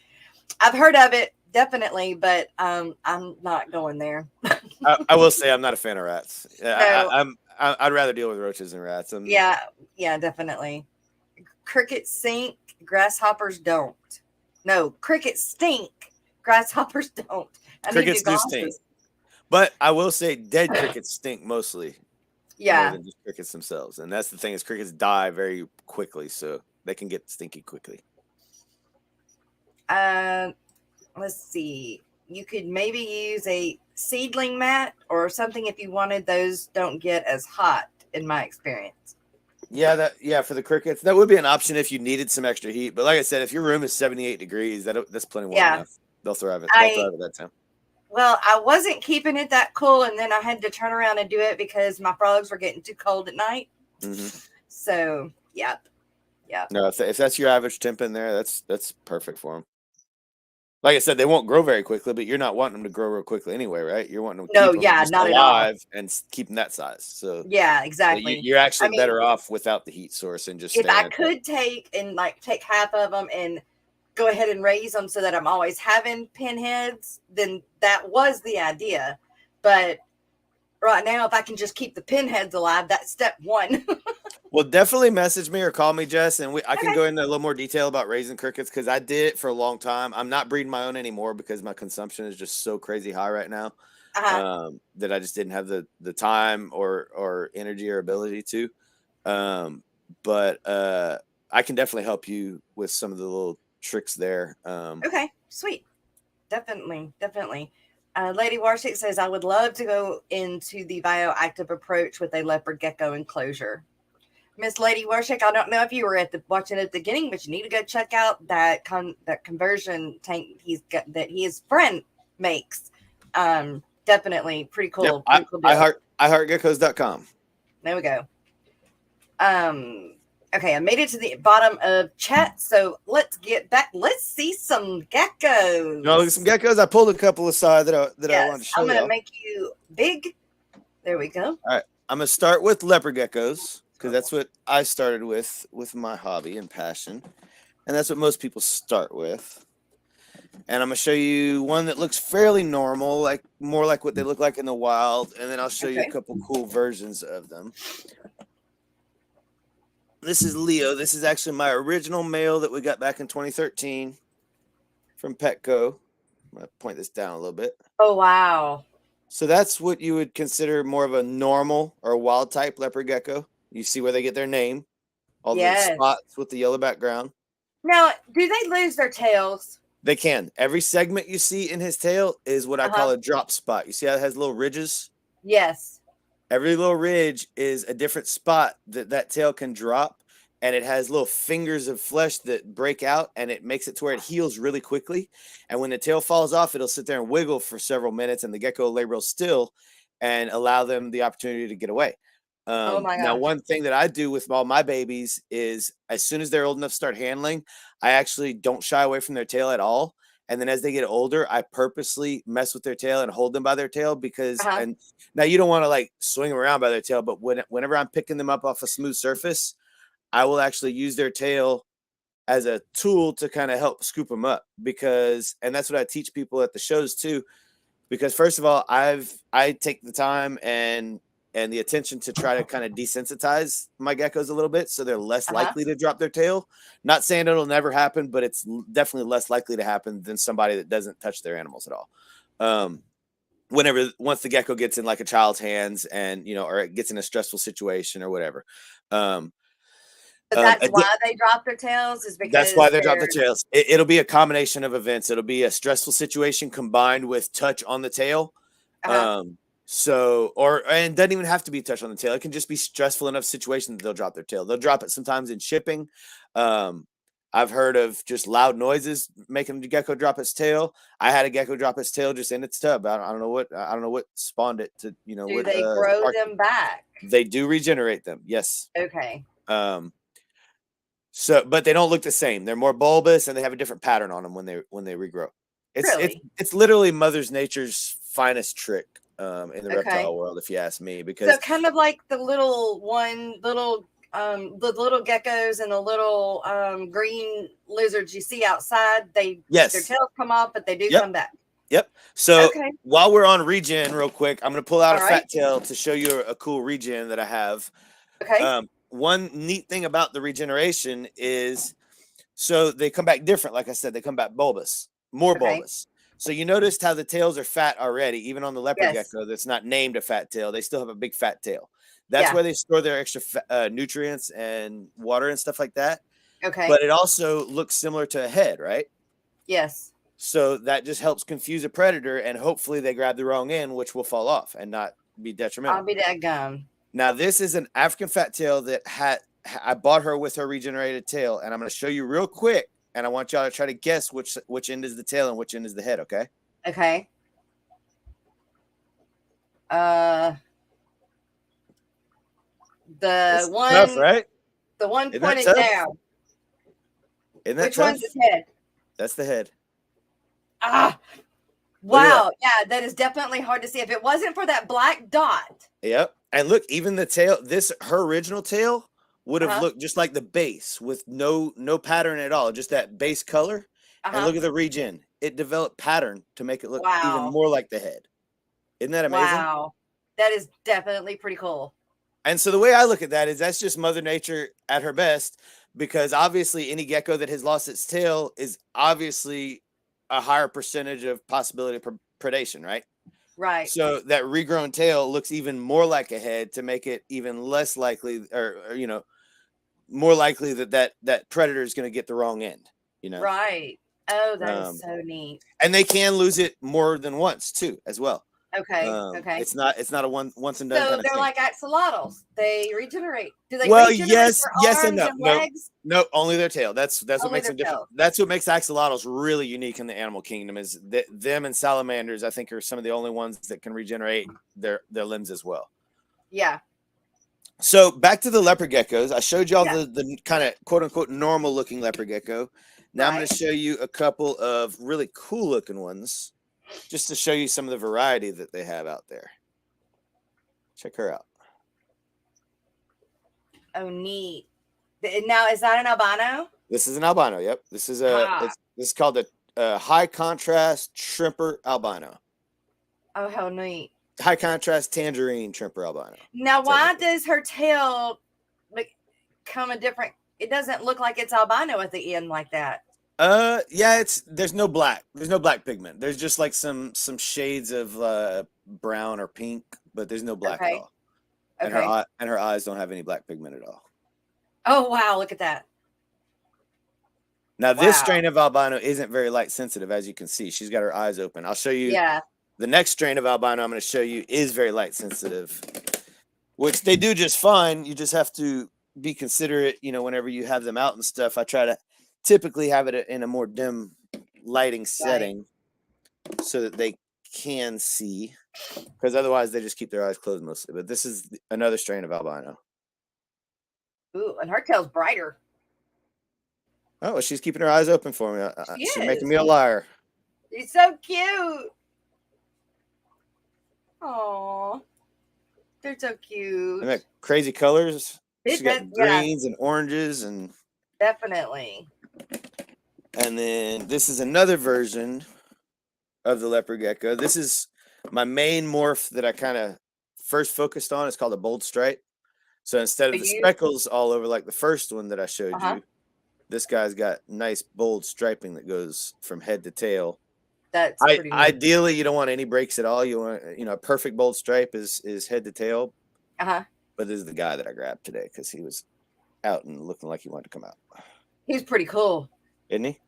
I've heard of it, definitely, but I'm not going there. I will say I'm not a fan of rats. No. I'd rather deal with roaches than rats. Yeah, definitely. Crickets sink, grasshoppers don't. No, crickets stink, grasshoppers don't. Crickets do stink. But I will say dead crickets stink mostly. Yeah. More than just crickets themselves. And that's the thing, is crickets die very quickly, so they can get stinky quickly. Let's see. You could maybe use a seedling mat or something if you wanted. Those don't get as hot, in my experience. Yeah, for the crickets, that would be an option if you needed some extra heat. But like I said, if your room is 78 degrees, that's plenty warm enough. They'll thrive at that time. Well, I wasn't keeping it that cool, and then I had to turn around and do it because my frogs were getting too cold at night. Mm-hmm. So, yep. No, if that's your average temp in there, that's perfect for them. Like I said, they won't grow very quickly, but you're not wanting them to grow real quickly anyway, right? You're wanting them to keep them not alive and keep them that size. So yeah, exactly. You're actually better off without the heat source and just. If I could take half of them and go ahead and raise them so that I'm always having pinheads, then that was the idea. But right now, if I can just keep the pinheads alive, that's step one. Well, definitely message me or call me, Jess, and I can Okay. go into a little more detail about raising crickets because I did it for a long time. I'm not breeding my own anymore because my consumption is just so crazy high right now that I just didn't have the time or energy or ability to. But I can definitely help you with some of the little tricks there. Okay, sweet. Definitely. Lady Warshik says, I would love to go into the bioactive approach with a leopard gecko enclosure. Miss Lady Warshik, I don't know if you were watching at the beginning, but you need to go check out that conversion tank that his friend makes. Definitely pretty cool. Yep, pretty cool deal. iHeartGeckos.com. There we go. Okay, I made it to the bottom of chat, so let's get back. Let's see some geckos. No, look at some geckos. I pulled a couple aside that I wanted to show you. I'm gonna make you big. There we go. All right, I'm gonna start with leopard geckos because that's what I started with my hobby and passion, and that's what most people start with. And I'm gonna show you one that looks fairly normal, like more like what they look like in the wild, and then I'll show you a couple cool versions of them. This is Leo. This is actually my original male that we got back in 2013 from Petco. I'm gonna point this down a little bit. Oh, wow. So that's what you would consider more of a normal or wild type leopard gecko. You see where they get their name, all the spots with the yellow background. Now, do they lose their tails? They can. Every segment you see in his tail is what I call a drop spot. You see how it has little ridges? Yes. Every little ridge is a different spot that tail can drop, and it has little fingers of flesh that break out, and it makes it to where it heals really quickly. And when the tail falls off, it'll sit there and wiggle for several minutes, and the gecko will lay real still and allow them the opportunity to get away. Oh my gosh. Now, one thing that I do with all my babies is as soon as they're old enough to start handling, I actually don't shy away from their tail at all. And then as they get older, I purposely mess with their tail and hold them by their tail because, and now you don't want to like swing them around by their tail, but whenever I'm picking them up off a smooth surface, I will actually use their tail as a tool to kind of help scoop them up and that's what I teach people at the shows too, because first of all, I take the time and the attention to try to kind of desensitize my geckos a little bit so they're less likely to drop their tail. Not saying it'll never happen, but it's definitely less likely to happen than somebody that doesn't touch their animals at all. Once the gecko gets in like a child's hands and, or it gets in a stressful situation or whatever. But that's why they drop their tails is because that's why they drop their tails. It'll be a combination of events. It'll be a stressful situation combined with touch on the tail. And it doesn't even have to be touch on the tail. It can just be stressful enough situation that they'll drop their tail. They'll drop it sometimes in shipping. I've heard of just loud noises making the gecko drop its tail. I had a gecko drop its tail just in its tub. I don't know what spawned it to, Do they grow them back? They do regenerate them. Yes. Okay. But they don't look the same. They're more bulbous and they have a different pattern on them when they regrow. It's literally Mother Nature's finest trick. In the reptile world, if you ask me, because so kind of like the little geckos and the little green lizards you see outside, their tails come off, but they do come back. Yep. So while we're on regen real quick, I'm going to pull out a fat tail to show you a cool regen that I have. Okay. One neat thing about the regeneration is so they come back different. Like I said, they come back bulbous, more bulbous. So you noticed how the tails are fat already, even on the leopard gecko that's not named a fat tail. They still have a big fat tail. That's where they store their extra nutrients and water and stuff like that. Okay. But it also looks similar to a head, right? Yes. So that just helps confuse a predator, and hopefully they grab the wrong end, which will fall off and not be detrimental. I'll be that gum. Now, this is an African fat tail that I bought her with her regenerated tail, and I'm going to show you real quick. And I want y'all to try to guess which end is the tail and which end is the head, okay? Okay. It's tough, right? The one pointed down. Isn't that Which tough? one's the head? That's the head. Wow. Yeah, that is definitely hard to see. If it wasn't for that black dot. Yep. And look, even the tail, her original tail would have looked just like the base with no pattern at all, just that base color. And look at the regen. It developed pattern to make it look even Wow. more like the head. Isn't that amazing? Wow. That is definitely pretty cool. And so the way I look at that is that's just Mother Nature at her best, because obviously any gecko that has lost its tail is obviously a higher percentage of possibility of predation, right? Right. So that regrown tail looks even more like a head to make it even less likely, or you know, more likely that predator is going to get the wrong end, you know? Right. Oh, that is so neat. And they can lose it more than once too, as well. Okay. Okay. It's not a once and done So kind of they're thing. like axolotls. They regenerate. Do they Well, regenerate yes, their yes, arms and no, legs? no, only their tail. That's what Only makes their them different. tail. That's what makes axolotls really unique in the animal kingdom. Is that them and salamanders, I think, are some of the only ones that can regenerate their limbs as well. Yeah. So back to the leopard geckos. I showed y'all the kind of quote unquote normal looking leopard gecko. Now I'm going to show you a couple of really cool looking ones, just to show you some of the variety that they have out there. Check her out. Oh, neat. Now, is that an albino? This is an albino. Yep. This is this is called a high contrast shrimper albino. Oh, how neat. High contrast tangerine shrimper albino. Now, why does her tail become a different? It doesn't look like it's albino at the end like that. Yeah, there's no black. There's no black pigment. There's just like some shades of brown or pink, but there's no black at all. And her eyes don't have any black pigment at all. Oh, wow, look at that. Now this strain of albino isn't very light sensitive, as you can see. She's got her eyes open. I'll show you. Yeah. The next strain of albino I'm going to show you is very light sensitive, which they do just fine. You just have to be considerate, you know, whenever you have them out and stuff. I try to typically have it in a more dim lighting setting so that they can see, because otherwise they just keep their eyes closed mostly. But this is another strain of albino. Ooh, and her tail's brighter. Oh, well, she's keeping her eyes open for me. She's making me a liar. She's so cute. Oh, they're so cute. And crazy colors. She's got greens and oranges and definitely. And then this is another version of the leopard gecko. This is my main morph that I kind of first focused on. It's called a bold stripe. So instead of the speckles all over like the first one that I showed you, this guy's got nice bold striping that goes from head to tail. That's pretty neat. Ideally, you don't want any breaks at all. You want, you know, a perfect bold stripe is head to tail. But this is the guy that I grabbed today because he was out and looking like he wanted to come out. He's pretty cool, isn't he?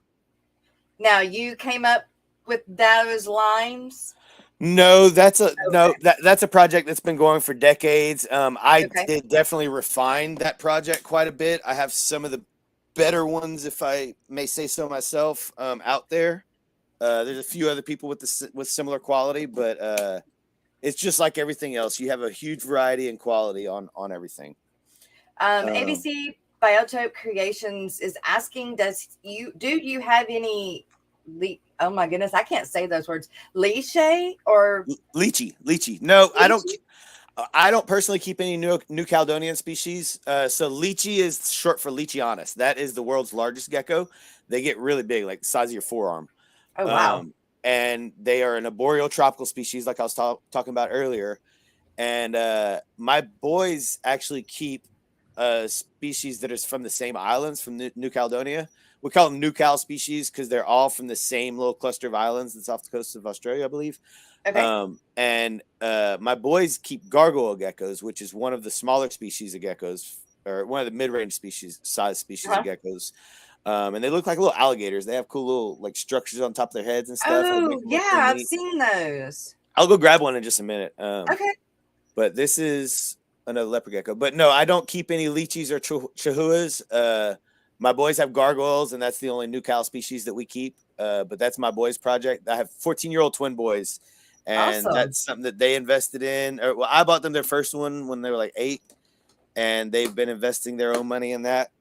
Now you came up with those lines. No, that's a project that's been going for decades. I did definitely refine that project quite a bit. I have some of the better ones, if I may say so myself, out there. There's a few other people with similar quality, but it's just like everything else. You have a huge variety and quality on everything. ABC Biotope Creations is asking, do you have any? Oh my goodness, I can't say those words. Lychee or lychee. No, lychee? I don't personally keep any New Caledonian species. So lychee is short for Leachianus. That is the world's largest gecko. They get really big, like the size of your forearm. Oh wow! And they are an arboreal tropical species, like I was talking about earlier. And my boys actually keep species that is from the same islands, from New Caledonia. We call them New Cal species because they're all from the same little cluster of islands that's off the coast of Australia, I believe. Okay. And my boys keep gargoyle geckos, which is one of the smaller species of geckos, or one of the mid-range size species of geckos. And they look like little alligators. They have cool little like structures on top of their heads and stuff. Oh yeah, I've seen those. I'll go grab one in just a minute. Okay. But this is another leopard gecko. But no, I don't keep any lychees or chihuahuas. My boys have gargoyles, and that's the only New Cal species that we keep. But that's my boys' project. I have 14-year-old twin boys, and that's something that they invested in. Well, I bought them their first one when they were like 8, and they've been investing their own money in that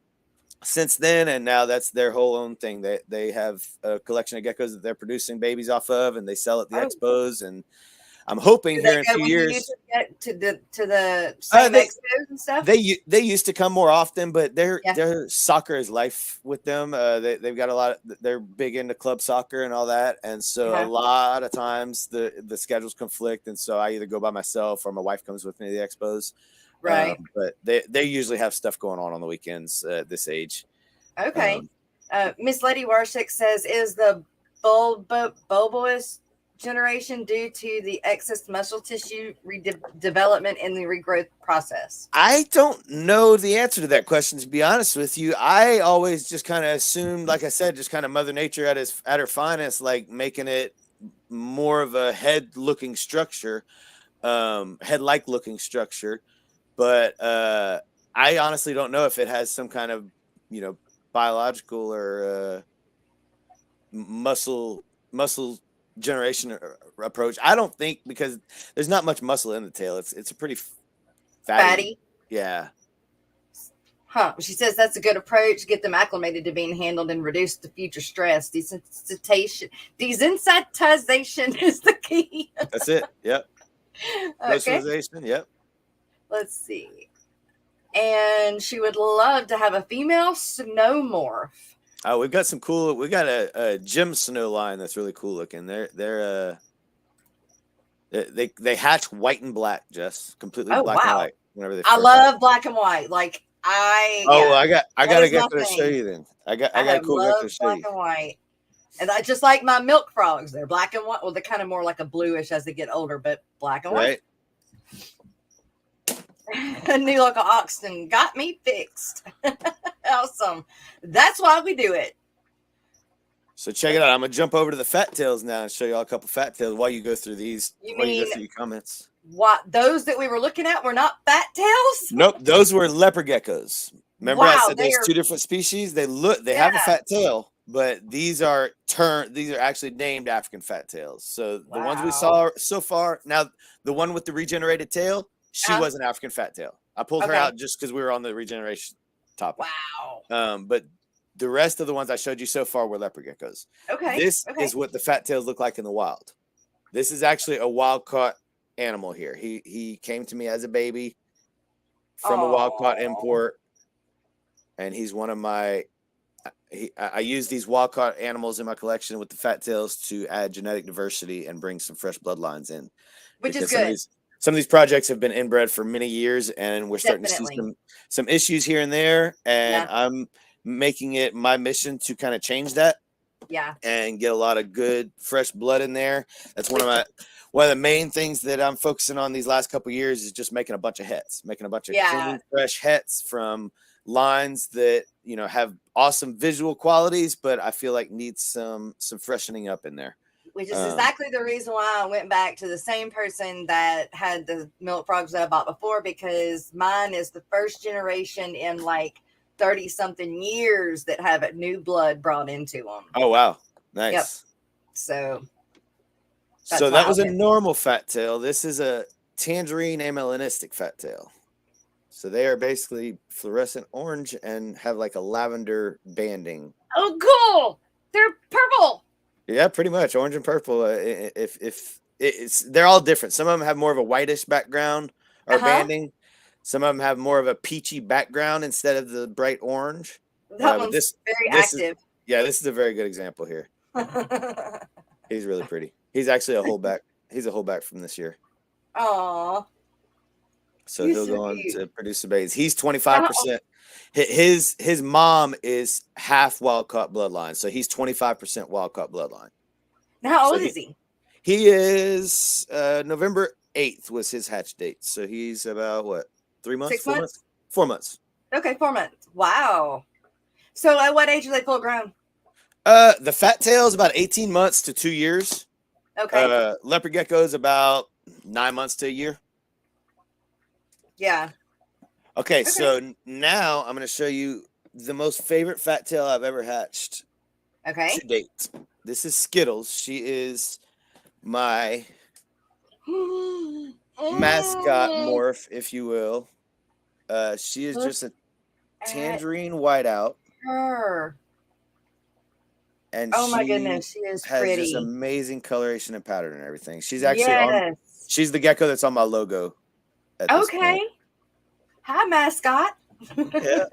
since then. And now that's their whole own thing. They have a collection of geckos that they're producing babies off of, and they sell at the expos. And I'm hoping Do here they in a go few with you years. to the same They expos and stuff? they used to come more often, but Yeah. their soccer is life with them. They've got a lot. They're big into club soccer and all that, and so a Uh-huh. lot of times the schedules conflict, and so I either go by myself or my wife comes with me to the expos. Right. But they usually have stuff going on the weekends at this age. Okay. Miss Lady Warshik says, is the bulbous generation due to the excess muscle tissue development in the regrowth process? I don't know the answer to that question, to be honest with you. I always just kind of assumed, like I said, just kind of Mother Nature at her finest, like making it more of a head-looking structure, head-like looking structure. But I honestly don't know if it has some kind of, biological or muscle generation approach. I don't think, because there's not much muscle in the tail. It's a pretty fatty. Yeah. Huh. She says that's a good approach. Get them acclimated to being handled and reduce the future stress. Desensitization is the key. That's it. Yep. Okay. Yep. Let's see. And she would love to have a female snowmorph. Oh, we've got some cool. We got a gym snow line that's really cool looking. They hatch white and black, Jess, completely black and white. Whenever they I love black and white. Like I got a gift to show you then. I got a cool gift to show black you. and white. And I just like my milk frogs. They're black and white. Well, they're kind of more like a bluish as they get older, but black and white. Right. New local oxen got me fixed. Awesome. That's why we do it. So check it out. I'm gonna jump over to the fat tails now and show you all a couple fat tails while you go through these. You go through your comments. What, those that we were looking at were not fat tails? Nope, those were leopard geckos. Remember, I said there's two different species. They have a fat tail, but these are actually named African fat tails. So the ones we saw so far, now the one with the regenerated tail, she was an African fat tail. I pulled her out just because we were on the regeneration topic. Wow. But the rest of the ones I showed you so far were leopard geckos. Okay. This is what the fat tails look like in the wild. This is actually a wild caught animal here. He came to me as a baby from a wild caught import, and he's one of my. I use these wild caught animals in my collection with the fat tails to add genetic diversity and bring some fresh bloodlines in, which is good. Some of these projects have been inbred for many years, and we're starting to see some issues here and there. And I'm making it my mission to kind of change that. Yeah. And get a lot of good fresh blood in there. That's one of the main things that I'm focusing on these last couple of years is just making a bunch of hets, making a bunch of clean, fresh hets from lines that, have awesome visual qualities, but I feel like need some freshening up in there. Which is exactly the reason why I went back to the same person that had the milk frogs that I bought before, because mine is the first generation in like 30 something years that have a new blood brought into them. Oh, wow. Nice. Yep. So that was a normal fat tail. This is a tangerine amelanistic fat tail. So they are basically fluorescent orange and have like a lavender banding. Oh, cool. They're purple. Yeah, pretty much orange and purple. They're all different. Some of them have more of a whitish background or banding. Some of them have more of a peachy background instead of the bright orange. That one's very active. This is a very good example here. He's really pretty. He's actually a holdback. He's a holdback from this year. Aww. So he'll go on to produce the babies. He's 25%. His mom is half wild caught bloodline, so he's 25% wild caught bloodline. Now, how old is he? He is November 8th was his hatch date, so he's about what, 3 months? 6 months? 4 months. Okay, 4 months. Wow. So at what age are they full grown? The fat tail is about 18 months to 2 years. Okay. Leopard gecko is about 9 months to a year. Yeah. Okay, so now I'm going to show you the most favorite fat tail I've ever hatched. Okay. To date. This is Skittles. She is my mascot morph, if you will. She is just a tangerine whiteout. Her. And my goodness, she is has pretty. this amazing coloration and pattern and everything. She's actually She's the gecko that's on my logo. At this Okay. point. Hi, mascot. Yeah.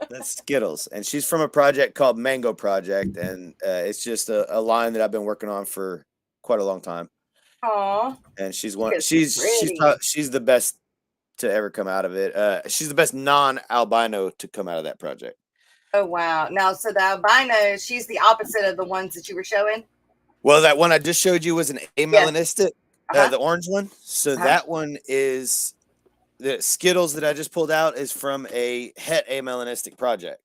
That's Skittles, and she's from a project called Mango Project, and it's just a line that I've been working on for quite a long time. Aw. And she's Pretty. she's the best to ever come out of it. She's the best non-albino to come out of that project. Oh, wow. Now, so the albino, she's the opposite of the ones that you were showing? Well, that one I just showed you was an amelanistic, Uh-huh. the orange one. So that one is the Skittles that I just pulled out is from a het amelanistic project.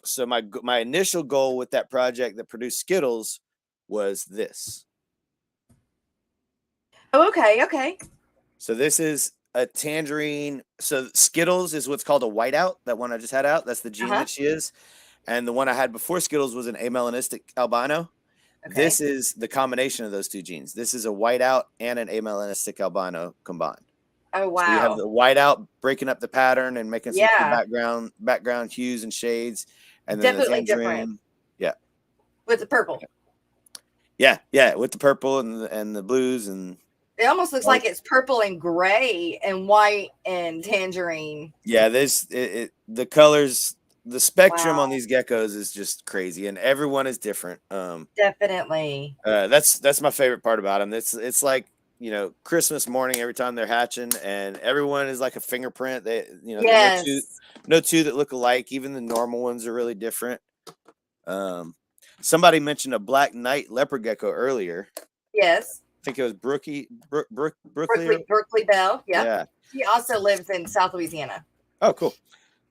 So my initial goal with that project that produced Skittles was this. Oh, okay. So this is a tangerine. So Skittles is what's called a whiteout. That one I just had out. That's the gene that she is. And the one I had before Skittles was an amelanistic albino. Okay. This is the combination of those two genes. This is a whiteout and an amelanistic albino combined. Oh, wow. So you have the whiteout breaking up the pattern and making some cool background hues and shades. And then definitely the tangerine. Different. Yeah. With the purple. Yeah, with the purple and the blues. And it almost looks like it's purple and gray and white and tangerine. Yeah, the colors, the spectrum on these geckos is just crazy, and everyone is different. Definitely. That's my favorite part about them. It's like, Christmas morning every time they're hatching, and everyone is like a fingerprint. They, no two that look alike. Even the normal ones are really different. Somebody mentioned a black night leopard gecko earlier. Yes. I think it was Brookley Bell. Yeah. She also lives in South Louisiana. Oh, cool.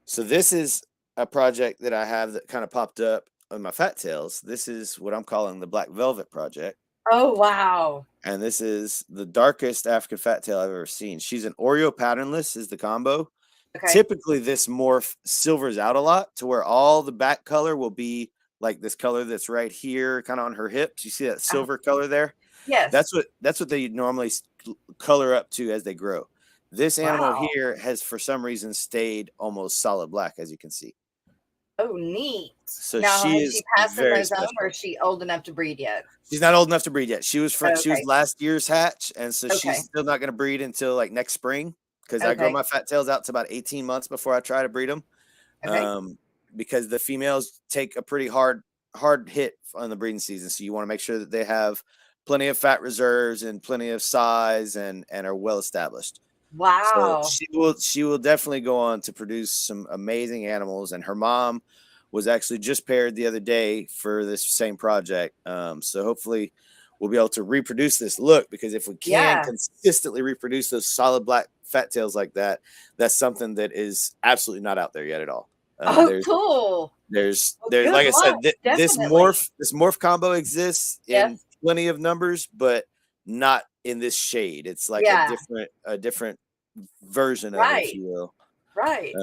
So this is a project that I have that kind of popped up on my fat tails. This is what I'm calling the Black Velvet Project. Oh, wow. And this is the darkest African fat tail I've ever seen. She's an Oreo patternless is the combo. Okay. Typically, this morph silvers out a lot to where all the back color will be like this color that's right here, kind of on her hips. You see that silver color there? Yes. That's what they normally color up to as they grow. This animal here has, for some reason, stayed almost solid black, as you can see. Oh, neat. So now, has she passed those on, or is she old enough to breed yet? She's not old enough to breed yet. She was she was last year's hatch, and so she's still not going to breed until like next spring, because I grow my fat tails out to about 18 months before I try to breed them. Okay. Because the females take a pretty hard hit on the breeding season, so you want to make sure that they have plenty of fat reserves and plenty of size and are well established. Wow. So she will definitely go on to produce some amazing animals, and her mom was actually just paired the other day for this same project. So hopefully we'll be able to reproduce this look, because if we can consistently reproduce those solid black fat tails like that, that's something that is absolutely not out there yet at all. Cool. There's like I said, this morph combo exists in plenty of numbers, but not in this shade. It's like a different version of it, if you will. Right.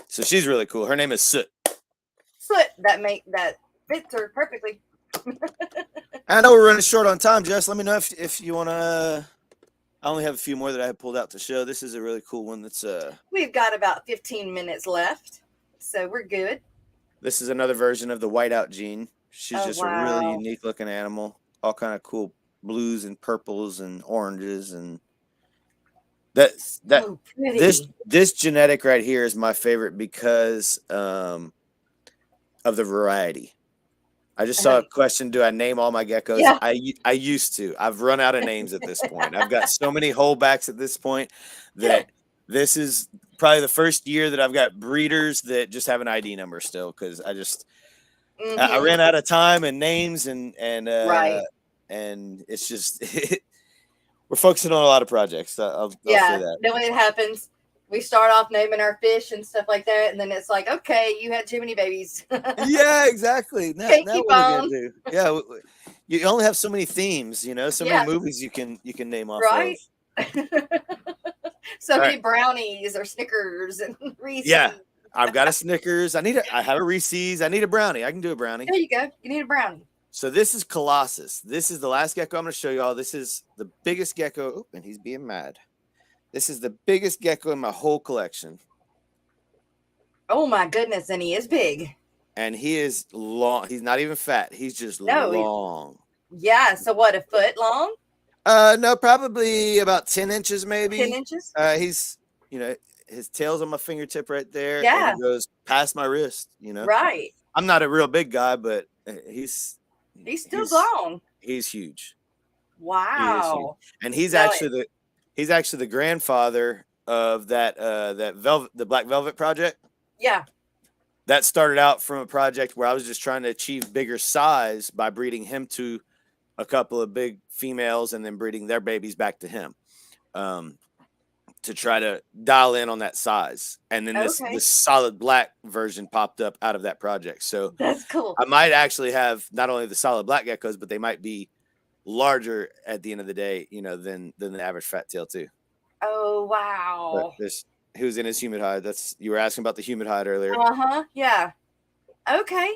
So she's really cool. Her name is Soot. That fits her perfectly. I know we're running short on time, Jess. Let me know if you want to. I only have a few more that I have pulled out to show. This is a really cool one. That's We've got about 15 minutes left, so we're good. This is another version of the whiteout gene. She's just a really unique looking animal. All kind of cool blues and purples and oranges, and this genetic right here is my favorite because of the variety. I just saw a question: do I name all my geckos? Yeah. I used to. I've run out of names at this point. I've got so many holdbacks at this point that this is probably the first year that I've got breeders that just have an ID number still, because I just I ran out of time and names and it's just we're focusing on a lot of projects. I'll say that. No, it happens. We start off naming our fish and stuff like that, and then it's like, okay, you had too many babies. Yeah, exactly. Now keep what are we gonna do? Yeah, you only have so many themes, so many movies you can name off of. So many brownies or Snickers and Reese's. Yeah, I've got a Snickers. I have a Reese's. I need a brownie. I can do a brownie. There you go. You need a brownie. So this is Colossus. This is the last gecko I'm going to show y'all. This is the biggest gecko. Oh, and he's being mad. This is the biggest gecko in my whole collection. Oh my goodness, and he is big. And he is long. He's not even fat. He's just long. Yeah, so what, a foot long? No, probably about 10 inches, 10 maybe. inches? He's, his tail's on my fingertip right there, and Yeah. he goes past my wrist. Right. I'm not a real big guy, but He's still grown. He's huge. He is huge, Wow. and he's Now, actually the grandfather of the Black Velvet project. yeah. That started out from a project where I was just trying to achieve bigger size by breeding him to a couple of big females and then breeding their babies back to him, to try to dial in on that size. And then this solid black version popped up out of that project. So that's cool. I might actually have not only the solid black geckos, but they might be larger at the end of the day, than the average fat tail too. Oh, wow. Who's in his humid hide? You were asking about the humid hide earlier. Yeah. Okay.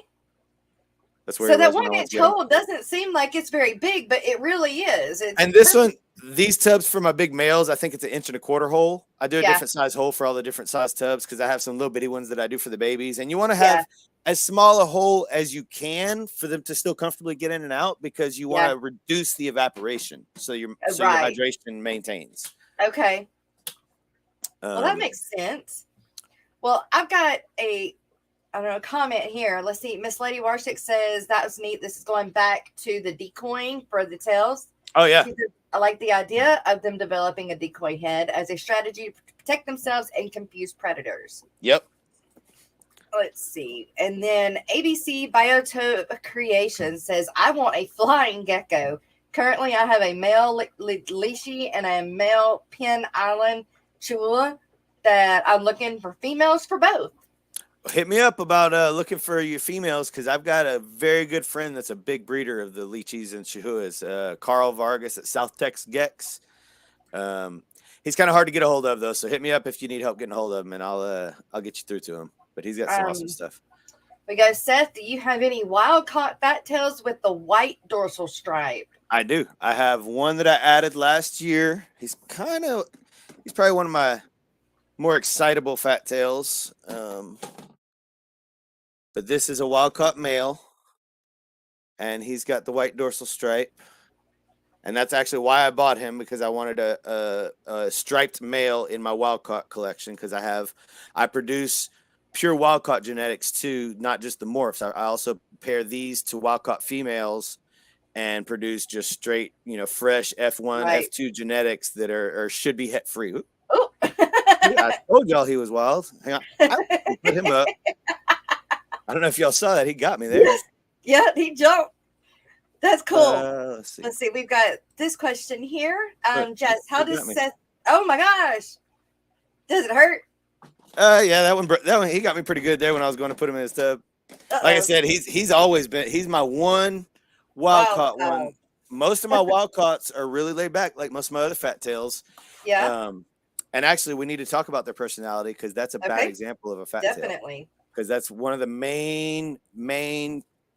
That's where. So that 1-inch hole doesn't seem like it's very big, but it really is. And this one, these tubs for my big males, I think it's 1.25 inch hole. I do a different size hole for all the different size tubs because I have some little bitty ones that I do for the babies. And you want to have as small a hole as you can for them to still comfortably get in and out, because you want to reduce the evaporation so your hydration maintains. Okay. Well, that makes sense. Well, I've got a comment here. Let's see. Miss Lady Warstick says that was neat. This is going back to the decoying for the tails. Oh, yeah. I like the idea of them developing a decoy head as a strategy to protect themselves and confuse predators. Yep. Let's see. And then ABC Biotope Creation says, I want a flying gecko. Currently, I have a male leashy and a male Pin Island Chula that I'm looking for females for both. Hit me up about looking for your females, because I've got a very good friend that's a big breeder of the Leachies and Chihuahuas, Carl Vargas at South Tex Gex. He's kind of hard to get a hold of, though, so hit me up if you need help getting a hold of him, and I'll get you through to him. But he's got some awesome stuff. We go, Seth, do you have any wild-caught fat tails with the white dorsal stripe? I do. I have one that I added last year. He's probably one of my more excitable fat tails. But this is a wild-caught male, and he's got the white dorsal stripe. And that's actually why I bought him, because I wanted a striped male in my wild-caught collection, because I produce pure wild-caught genetics too, not just the morphs. I also pair these to wild-caught females and produce just straight, fresh F1, F2 genetics that should be het-free. Oh. I told y'all he was wild. Hang on. I put him up. I don't know if y'all saw that. He got me there. Yeah, he jumped. That's cool. Let's see. We've got this question here. Jess, how does Seth? Oh my gosh, does it hurt? Yeah, that one. He got me pretty good there when I was going to put him in his tub. Like I said, he's always been. He's my one wild caught one. Most of my wild caughts are really laid back, like most of my other fat tails. Yeah. And actually, we need to talk about their personality, because that's a bad example of a fat tail. Definitely. Because that's one of the main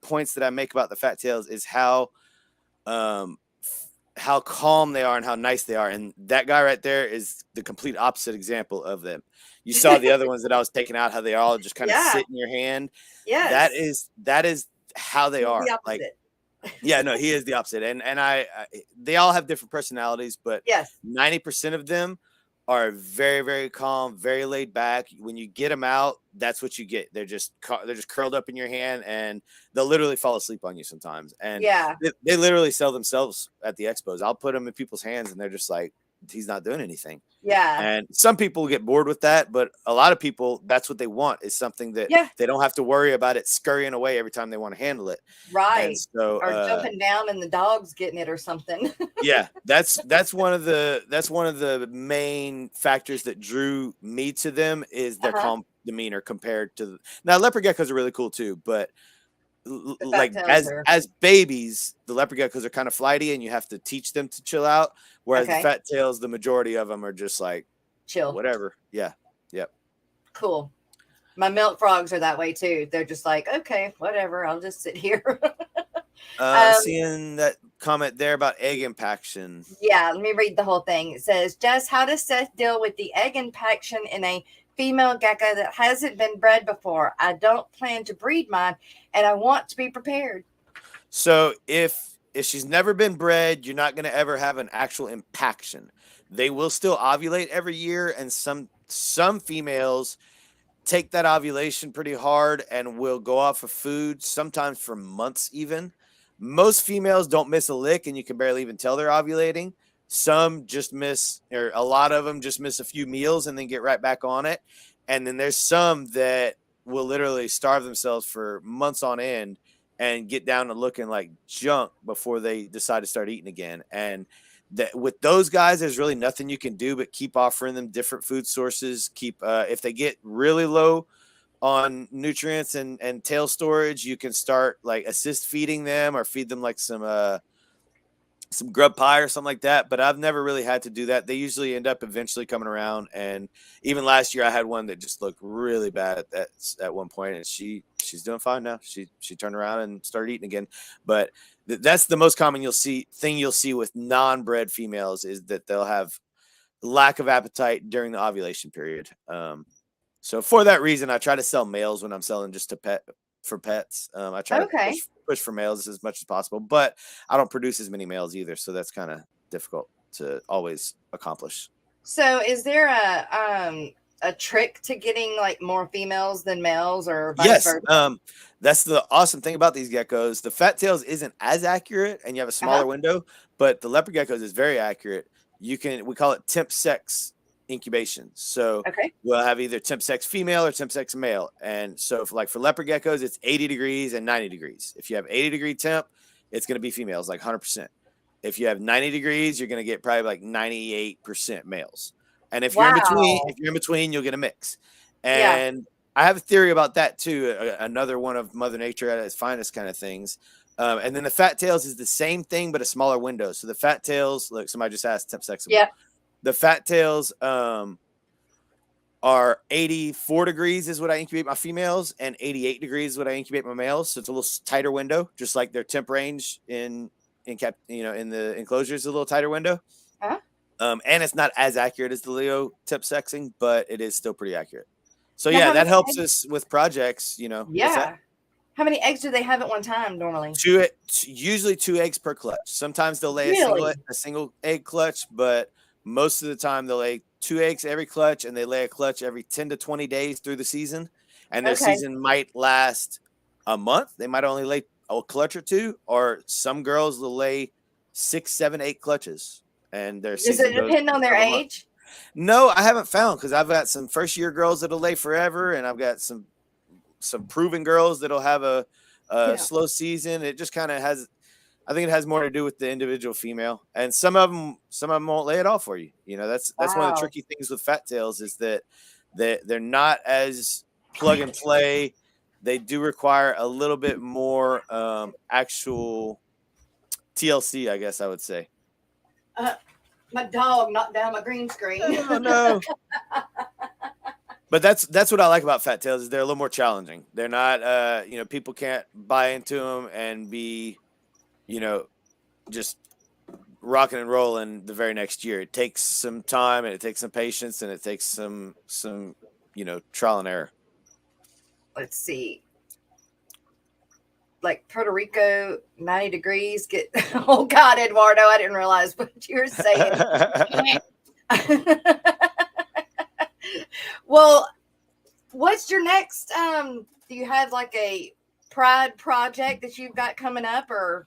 points that I make about the fat tails is how calm they are and how nice they are. And that guy right there is the complete opposite example of them. You saw the other ones that I was taking out, how they all just kind of sit in your hand. Yeah. That is how they are. Like, yeah, no, he is the opposite. And they all have different personalities, but 90% of them are very, very calm, very laid back. When you get them out, that's what you get. They're just curled up in your hand, and they'll literally fall asleep on you sometimes. And they literally sell themselves at the expos. I'll put them in people's hands, and they're just like, he's not doing anything. Yeah. And some people get bored with that, but a lot of people, that's what they want, is something that they don't have to worry about it scurrying away every time they want to handle it. Right. And so, or jumping down and the dog's getting it or something. Yeah, that's one of the main factors that drew me to them, is their calm demeanor compared to now leopard geckos are really cool too, but like as babies, the leopard geckos are kind of flighty and you have to teach them to chill out, whereas the fat tails, the majority of them are just like chill, whatever. Yep. Cool. My milk frogs are that way too. They're just like, okay, whatever, I'll just sit here. Seeing that comment there about egg impaction. Yeah, let me read the whole thing. It says, Jess, how does Seth deal with the egg impaction in a female gecko that hasn't been bred before? I don't plan to breed mine, and I want to be prepared. So if if she's never been bred, you're not going to ever have an actual impaction. They will still ovulate every year, and some females take that ovulation pretty hard and will go off of food, sometimes for months even. Most females don't miss a lick, and you can barely even tell they're ovulating. Some just miss, or a lot of them just miss a few meals and then get right back on it. And then there's some that will literally starve themselves for months on end and get down to looking like junk before they decide to start eating again. And that with those guys, there's really nothing you can do but keep offering them different food sources. Keep if they get really low on nutrients and tail storage, you can start like assist feeding them or feed them like some grub pie or something like that. But I've never really had to do that. They usually end up eventually coming around. And even last year I had one that just looked really bad at one point, and she's doing fine now. She turned around and started eating again. But that's the most common you'll see with non-bred females, is that they'll have lack of appetite during the ovulation period. So for that reason, I try to sell males when I'm selling just for pets. I try to push for males as much as possible, but I don't produce as many males either, so that's kind of difficult to always accomplish. So is there a trick to getting like more females than males, or vice versa? That's the awesome thing about these geckos. The fat tails isn't as accurate, and you have a smaller window, but the leopard geckos is very accurate. We call it temp sex incubation. So we'll have either temp sex female or temp sex male. And so for leopard geckos, it's 80 degrees and 90 degrees. If you have 80 degree temp, it's going to be females, like 100%. If you have 90 degrees, you're going to get probably like 98% males. And if you're in between, you'll get a mix. And I have a theory about that too. Another one of Mother Nature at its finest kind of things. And then the fat tails is the same thing, but a smaller window. So the fat tails, look, somebody just asked temp sex. Yeah. The fat tails are 84 degrees is what I incubate my females, and 88 degrees is what I incubate my males. So it's a little tighter window, just like their temp range in the enclosure is a little tighter window. And it's not as accurate as the Leo temp sexing, but it is still pretty accurate. So yeah, that helps us with projects, Yeah. How many eggs do they have at one time normally? Usually 2 eggs per clutch. Sometimes they'll lay a single egg clutch, but most of the time they'll lay 2 eggs every clutch, and they lay a clutch every 10 to 20 days through the season. And their season might last a month. They might only lay a clutch or 2, or some girls will lay 6, 7, 8 clutches. And their season does it depend on their age? No, I haven't found, because I've got some first year girls that'll lay forever, and I've got some proven girls that'll have a slow season. It just kind of has. I think it has more to do with the individual female, and some of them won't lay it all for you. That's one of the tricky things with fat tails, is that they're not as plug and play. They do require a little bit more actual TLC, I guess I would say. My dog knocked down my green screen. Oh no. But that's what I like about fat tails, is they're a little more challenging. They're not people can't buy into them and be just rocking and rolling the very next year. It takes some time, and it takes some patience, and it takes some trial and error. Let's see. Like Puerto Rico, 90 degrees. Oh God, Eduardo, I didn't realize what you were saying. Well, what's your next? Do you have like a pride project that you've got coming up, or?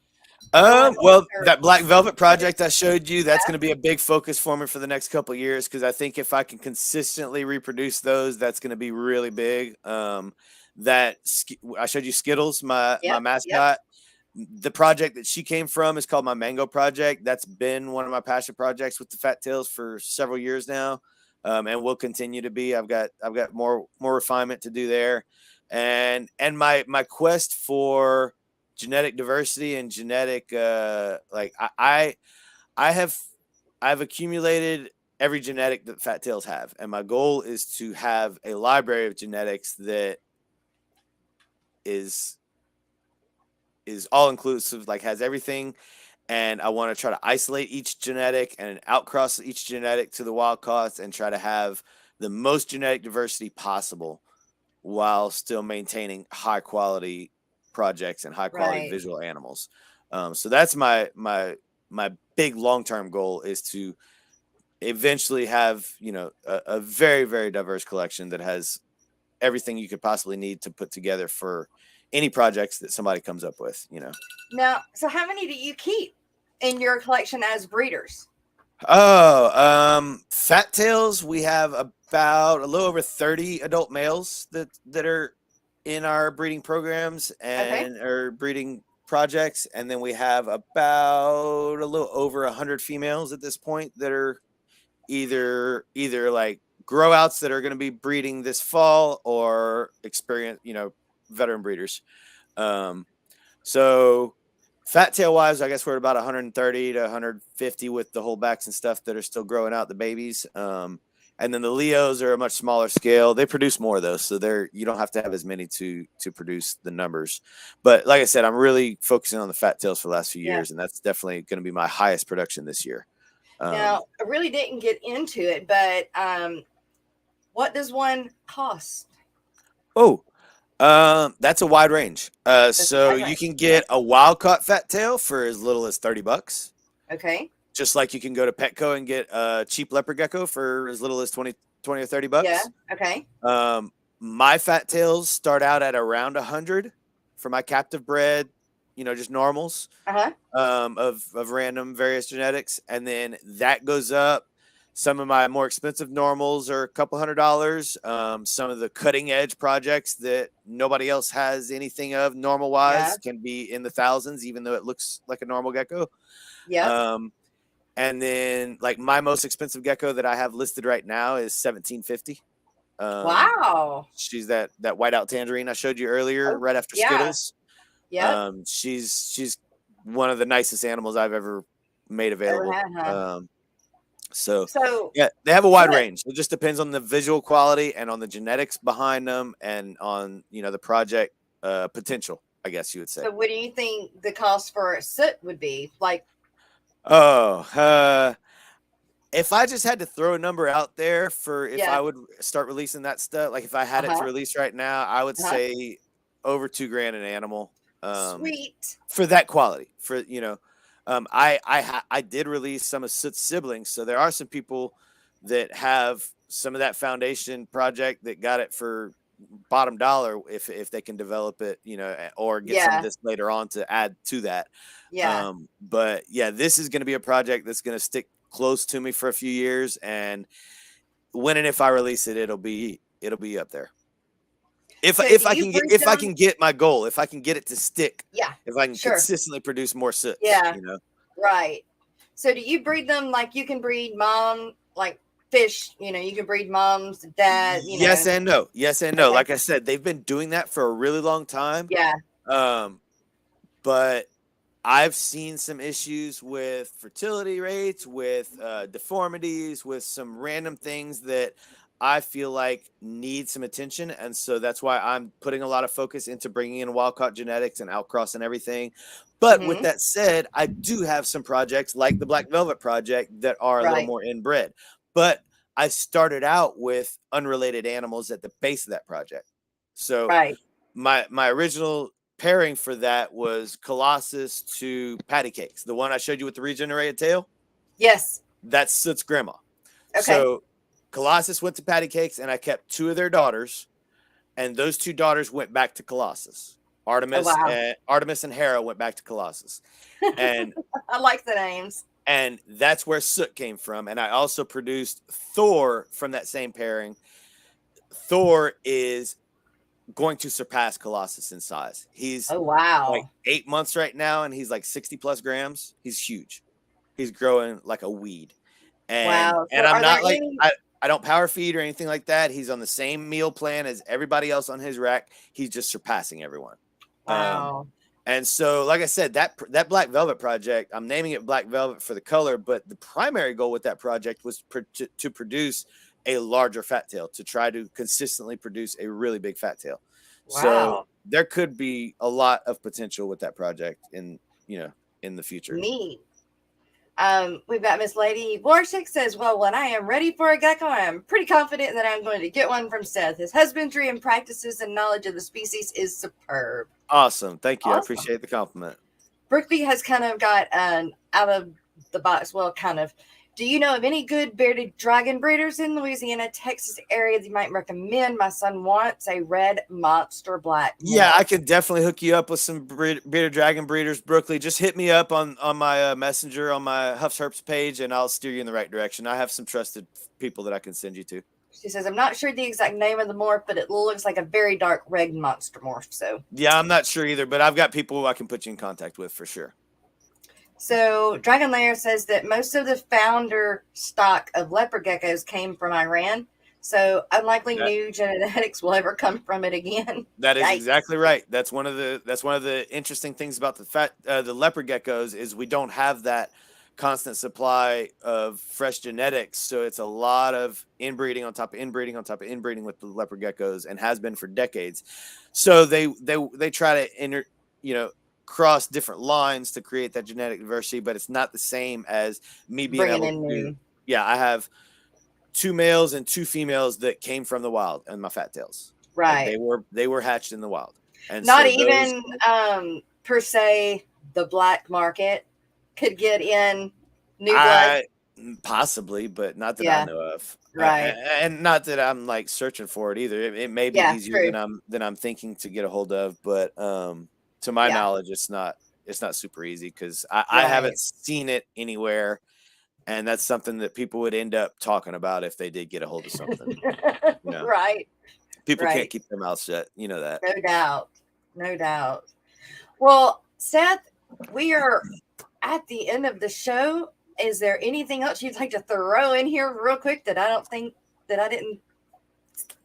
That black velvet project I showed you, that's going to be a big focus for me for the next couple of years, because I think if I can consistently reproduce those, that's going to be really big. That I showed you Skittles, my mascot. The project that she came from is called my Mango Project. That's been one of my passion projects with the fat tails for several years now, and will continue to be. I've got more refinement to do there, and my quest for genetic diversity and genetic I've accumulated every genetic that fat tails have, and my goal is to have a library of genetics that is all inclusive, like has everything. And I want to try to isolate each genetic and outcross each genetic to the wild caught, and try to have the most genetic diversity possible while still maintaining high quality projects and high quality visual animals. So that's my big long-term goal, is to eventually have, a very, very diverse collection that has everything you could possibly need to put together for any projects that somebody comes up with. Now, so how many do you keep in your collection as breeders? Fat tails, we have about a little over 30 adult males that are in our breeding programs and our breeding projects, and then we have about a little over 100 females at this point that are either like grow outs that are going to be breeding this fall, or experience, veteran breeders. So fat tail wise, I guess we're at about 130 to 150 with the holdbacks and stuff that are still growing out, the babies. And then the Leos are a much smaller scale. They produce more though, so you don't have to have as many to produce the numbers. But like I said, I'm really focusing on the fat tails for the last few years, and that's definitely going to be my highest production this year. Now, I really didn't get into it, but what does one cost? That's a wide range. So you can get a wild caught fat tail for as little as $30. Okay. Just like you can go to Petco and get a cheap leopard gecko for as little as 20 or $30. Yeah. Okay. My fat tails start out at around 100 for my captive bred, just normals, of random various genetics. And then that goes up. Some of my more expensive normals are a couple $100. Some of the cutting edge projects that nobody else has anything of normal wise can be in the thousands, even though it looks like a normal gecko. Yeah. And then like my most expensive gecko that I have listed right now is $1,750. Wow. She's that whiteout tangerine I showed you earlier, right after Skittles. Yeah. She's one of the nicest animals I've ever made available. So yeah, they have a wide range. It just depends on the visual quality and on the genetics behind them, and on the project potential, I guess you would say. So what do you think the cost for a soot would be? Like, if I just had to throw a number out there for if I would start releasing that stuff, like if I had it to release right now, I would say over $2,000 an animal. Sweet. For that quality, for I did release some of Soot's siblings, so there are some people that have some of that foundation project that got it for bottom dollar if they can develop it, or get some of this later on to add to that. But yeah, this is going to be a project that's going to stick close to me for a few years, and when and if I release it, it'll be up there. If I can get my goal, if I can get it to stick, if I can consistently produce more Soots, right. So do you breed them like you can breed mom, like fish? You can breed moms, dad. Yes and no. Like I said, they've been doing that for a really long time. But I've seen some issues with fertility rates, with deformities, with some random things that I feel like need some attention. And so that's why I'm putting a lot of focus into bringing in wild-caught genetics and outcross and everything. But with that said, I do have some projects like the Black Velvet project that are a little more inbred. But I started out with unrelated animals at the base of that project. So my original pairing for that was Colossus to Patty Cakes, the one I showed you with the regenerated tail. Yes. That's Soot's grandma. Okay. So Colossus went to Patty Cakes, and I kept 2 of their daughters, and those 2 daughters went back to Colossus. Artemis and Hera went back to Colossus. And I like the names. And that's where Soot came from. And I also produced Thor from that same pairing. Thor is going to surpass Colossus in size. He's like 8 months right now, and he's like 60 plus grams. He's huge. He's growing like a weed. And, and I'm not like I don't power feed or anything like that. He's on the same meal plan as everybody else on his rack. He's just surpassing everyone. Wow. And so, like I said, that Black Velvet project, I'm naming it Black Velvet for the color, but the primary goal with that project was to produce a larger fat tail, to try to consistently produce a really big fat tail. Wow. So there could be a lot of potential with that project in the future. Neat. We've got Miss Lady Warshik says, well, when I am ready for a gecko, I am pretty confident that I'm going to get one from Seth. His husbandry and practices and knowledge of the species is superb. Awesome. Thank you. I appreciate the compliment. Brooklyn has kind of got an out of the box, well, kind of. Do you know of any good bearded dragon breeders in Louisiana, Texas area that you might recommend? My son wants a red monster black. Yeah, I could definitely hook you up with some bearded dragon breeders, Brooklyn. Just hit me up on my messenger on my Huff's Herps page, and I'll steer you in the right direction. I have some trusted people that I can send you to. She says, I'm not sure the exact name of the morph, but it looks like a very dark red monster morph. So yeah, I'm not sure either, but I've got people who I can put you in contact with for sure. So Dragon Lair says that most of the founder stock of leopard geckos came from Iran. So unlikely new genetics will ever come from it again. That is exactly right. That's one of the interesting things about the leopard geckos is we don't have that constant supply of fresh genetics. So it's a lot of inbreeding on top of inbreeding on top of inbreeding with the leopard geckos, and has been for decades. So they try to cross different lines to create that genetic diversity, but it's not the same as me being able to do. Yeah, I have 2 males and 2 females that came from the wild and my fat tails. Right. They were hatched in the wild. And not so even per se the black market could get in new blood. Possibly, but not that I know of. Right. And not that I'm like searching for it either. It may be easier than I'm thinking to get a hold of, but to my knowledge, it's not super easy because I haven't seen it anywhere, and that's something that people would end up talking about if they did get a hold of something. Right. People can't keep their mouths shut. You know that. No doubt. Well, Seth, we are at the end of the show. Is there anything else you'd like to throw in here real quick that I didn't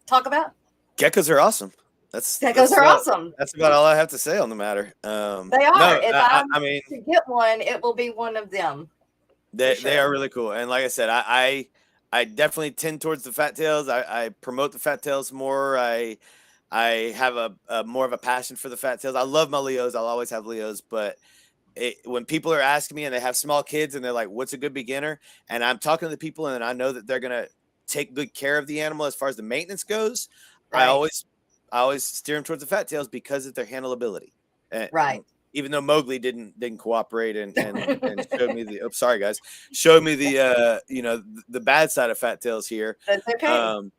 talk about? Geckos are awesome. Geckos are awesome. That's about all I have to say on the matter. They are. I mean, to get one, it will be one of them. They are really cool. And like I said, I definitely tend towards the fat tails. I promote the fat tails more. I have a more of a passion for the fat tails. I love my Leos. I'll always have Leos. But when people are asking me and they have small kids and they're like, what's a good beginner? And I'm talking to the people and I know that they're going to take good care of the animal as far as the maintenance goes. Right. I always steer them towards the fat tails because of their handleability. Right. Even though Mowgli didn't cooperate and showed me showed me the bad side of fat tails here. That's okay.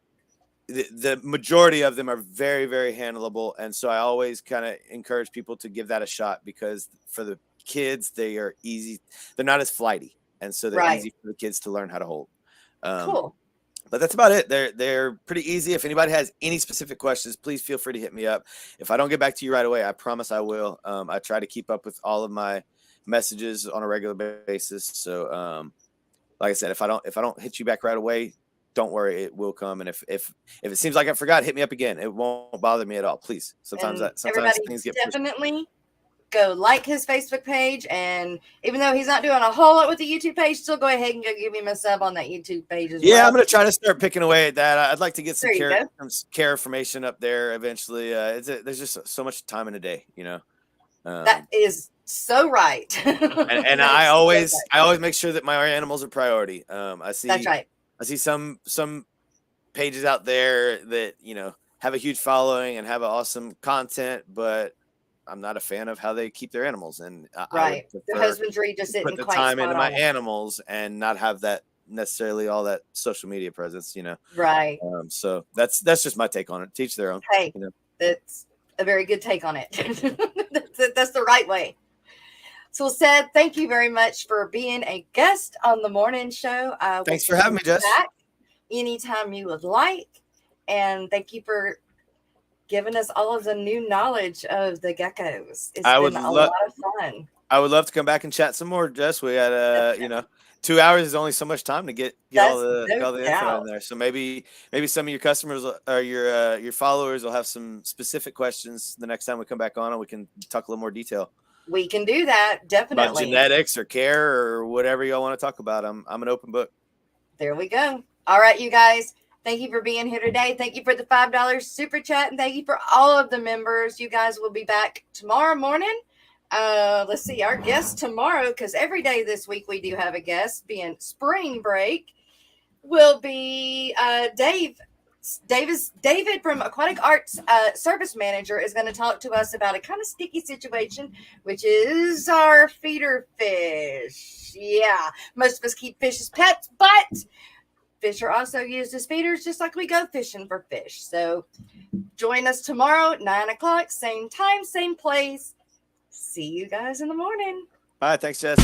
The majority of them are very, very handleable. And so I always kind of encourage people to give that a shot because for the kids, they are easy. They're not as flighty. And so they're easy for the kids to learn how to hold. Cool. But that's about it. They're pretty easy. If anybody has any specific questions, please feel free to hit me up. If I don't get back to you right away, I promise I will. I try to keep up with all of my messages on a regular basis. So, like I said, if I don't hit you back right away, don't worry, it will come. And if it seems like I forgot, hit me up again. It won't bother me at all. Please. Sometimes things get definitely go like his Facebook page, and even though he's not doing a whole lot with the YouTube page, still go ahead and go give him a sub on that YouTube page as well. Yeah, I'm going to try to start picking away at that. I'd like to get some care information up there eventually. There's just so much time in a day, that is so right. and I always make sure that my animals are priority. That's right. I see some pages out there that, have a huge following and have awesome content, but I'm not a fan of how they keep their animals. And the husbandry just isn't put the time into my animals and not have that necessarily all that social media presence, Right. So that's just my take on it. Teach their own. Hey, that's a very good take on it. That's the right way. So, Seth, thank you very much for being a guest on the morning show. Thanks for having me, Jess. Back anytime you would like. And thank you for giving us all of the new knowledge of the geckos. It's been a lot of fun. I would love to come back and chat some more, Jess. We had 2 hours is only so much time to get all the info in there. So maybe some of your customers or your followers will have some specific questions the next time we come back on, and we can talk a little more detail. We can do that, definitely. About genetics or care or whatever y'all want to talk about. I'm an open book. There we go. All right, you guys. Thank you for being here today. Thank you for the $5 super chat, and thank you for all of the members. You guys will be back tomorrow morning. Let's see, our guest tomorrow, because every day this week we do have a guest, being spring break, will be Dave David from Aquatic Arts Service Manager is going to talk to us about a kind of sticky situation, which is our feeder fish. Yeah, most of us keep fish as pets, but fish are also used as feeders, just like we go fishing for fish. So join us tomorrow, 9 o'clock, same time, same place. See you guys in the morning. Bye. Thanks, Jess.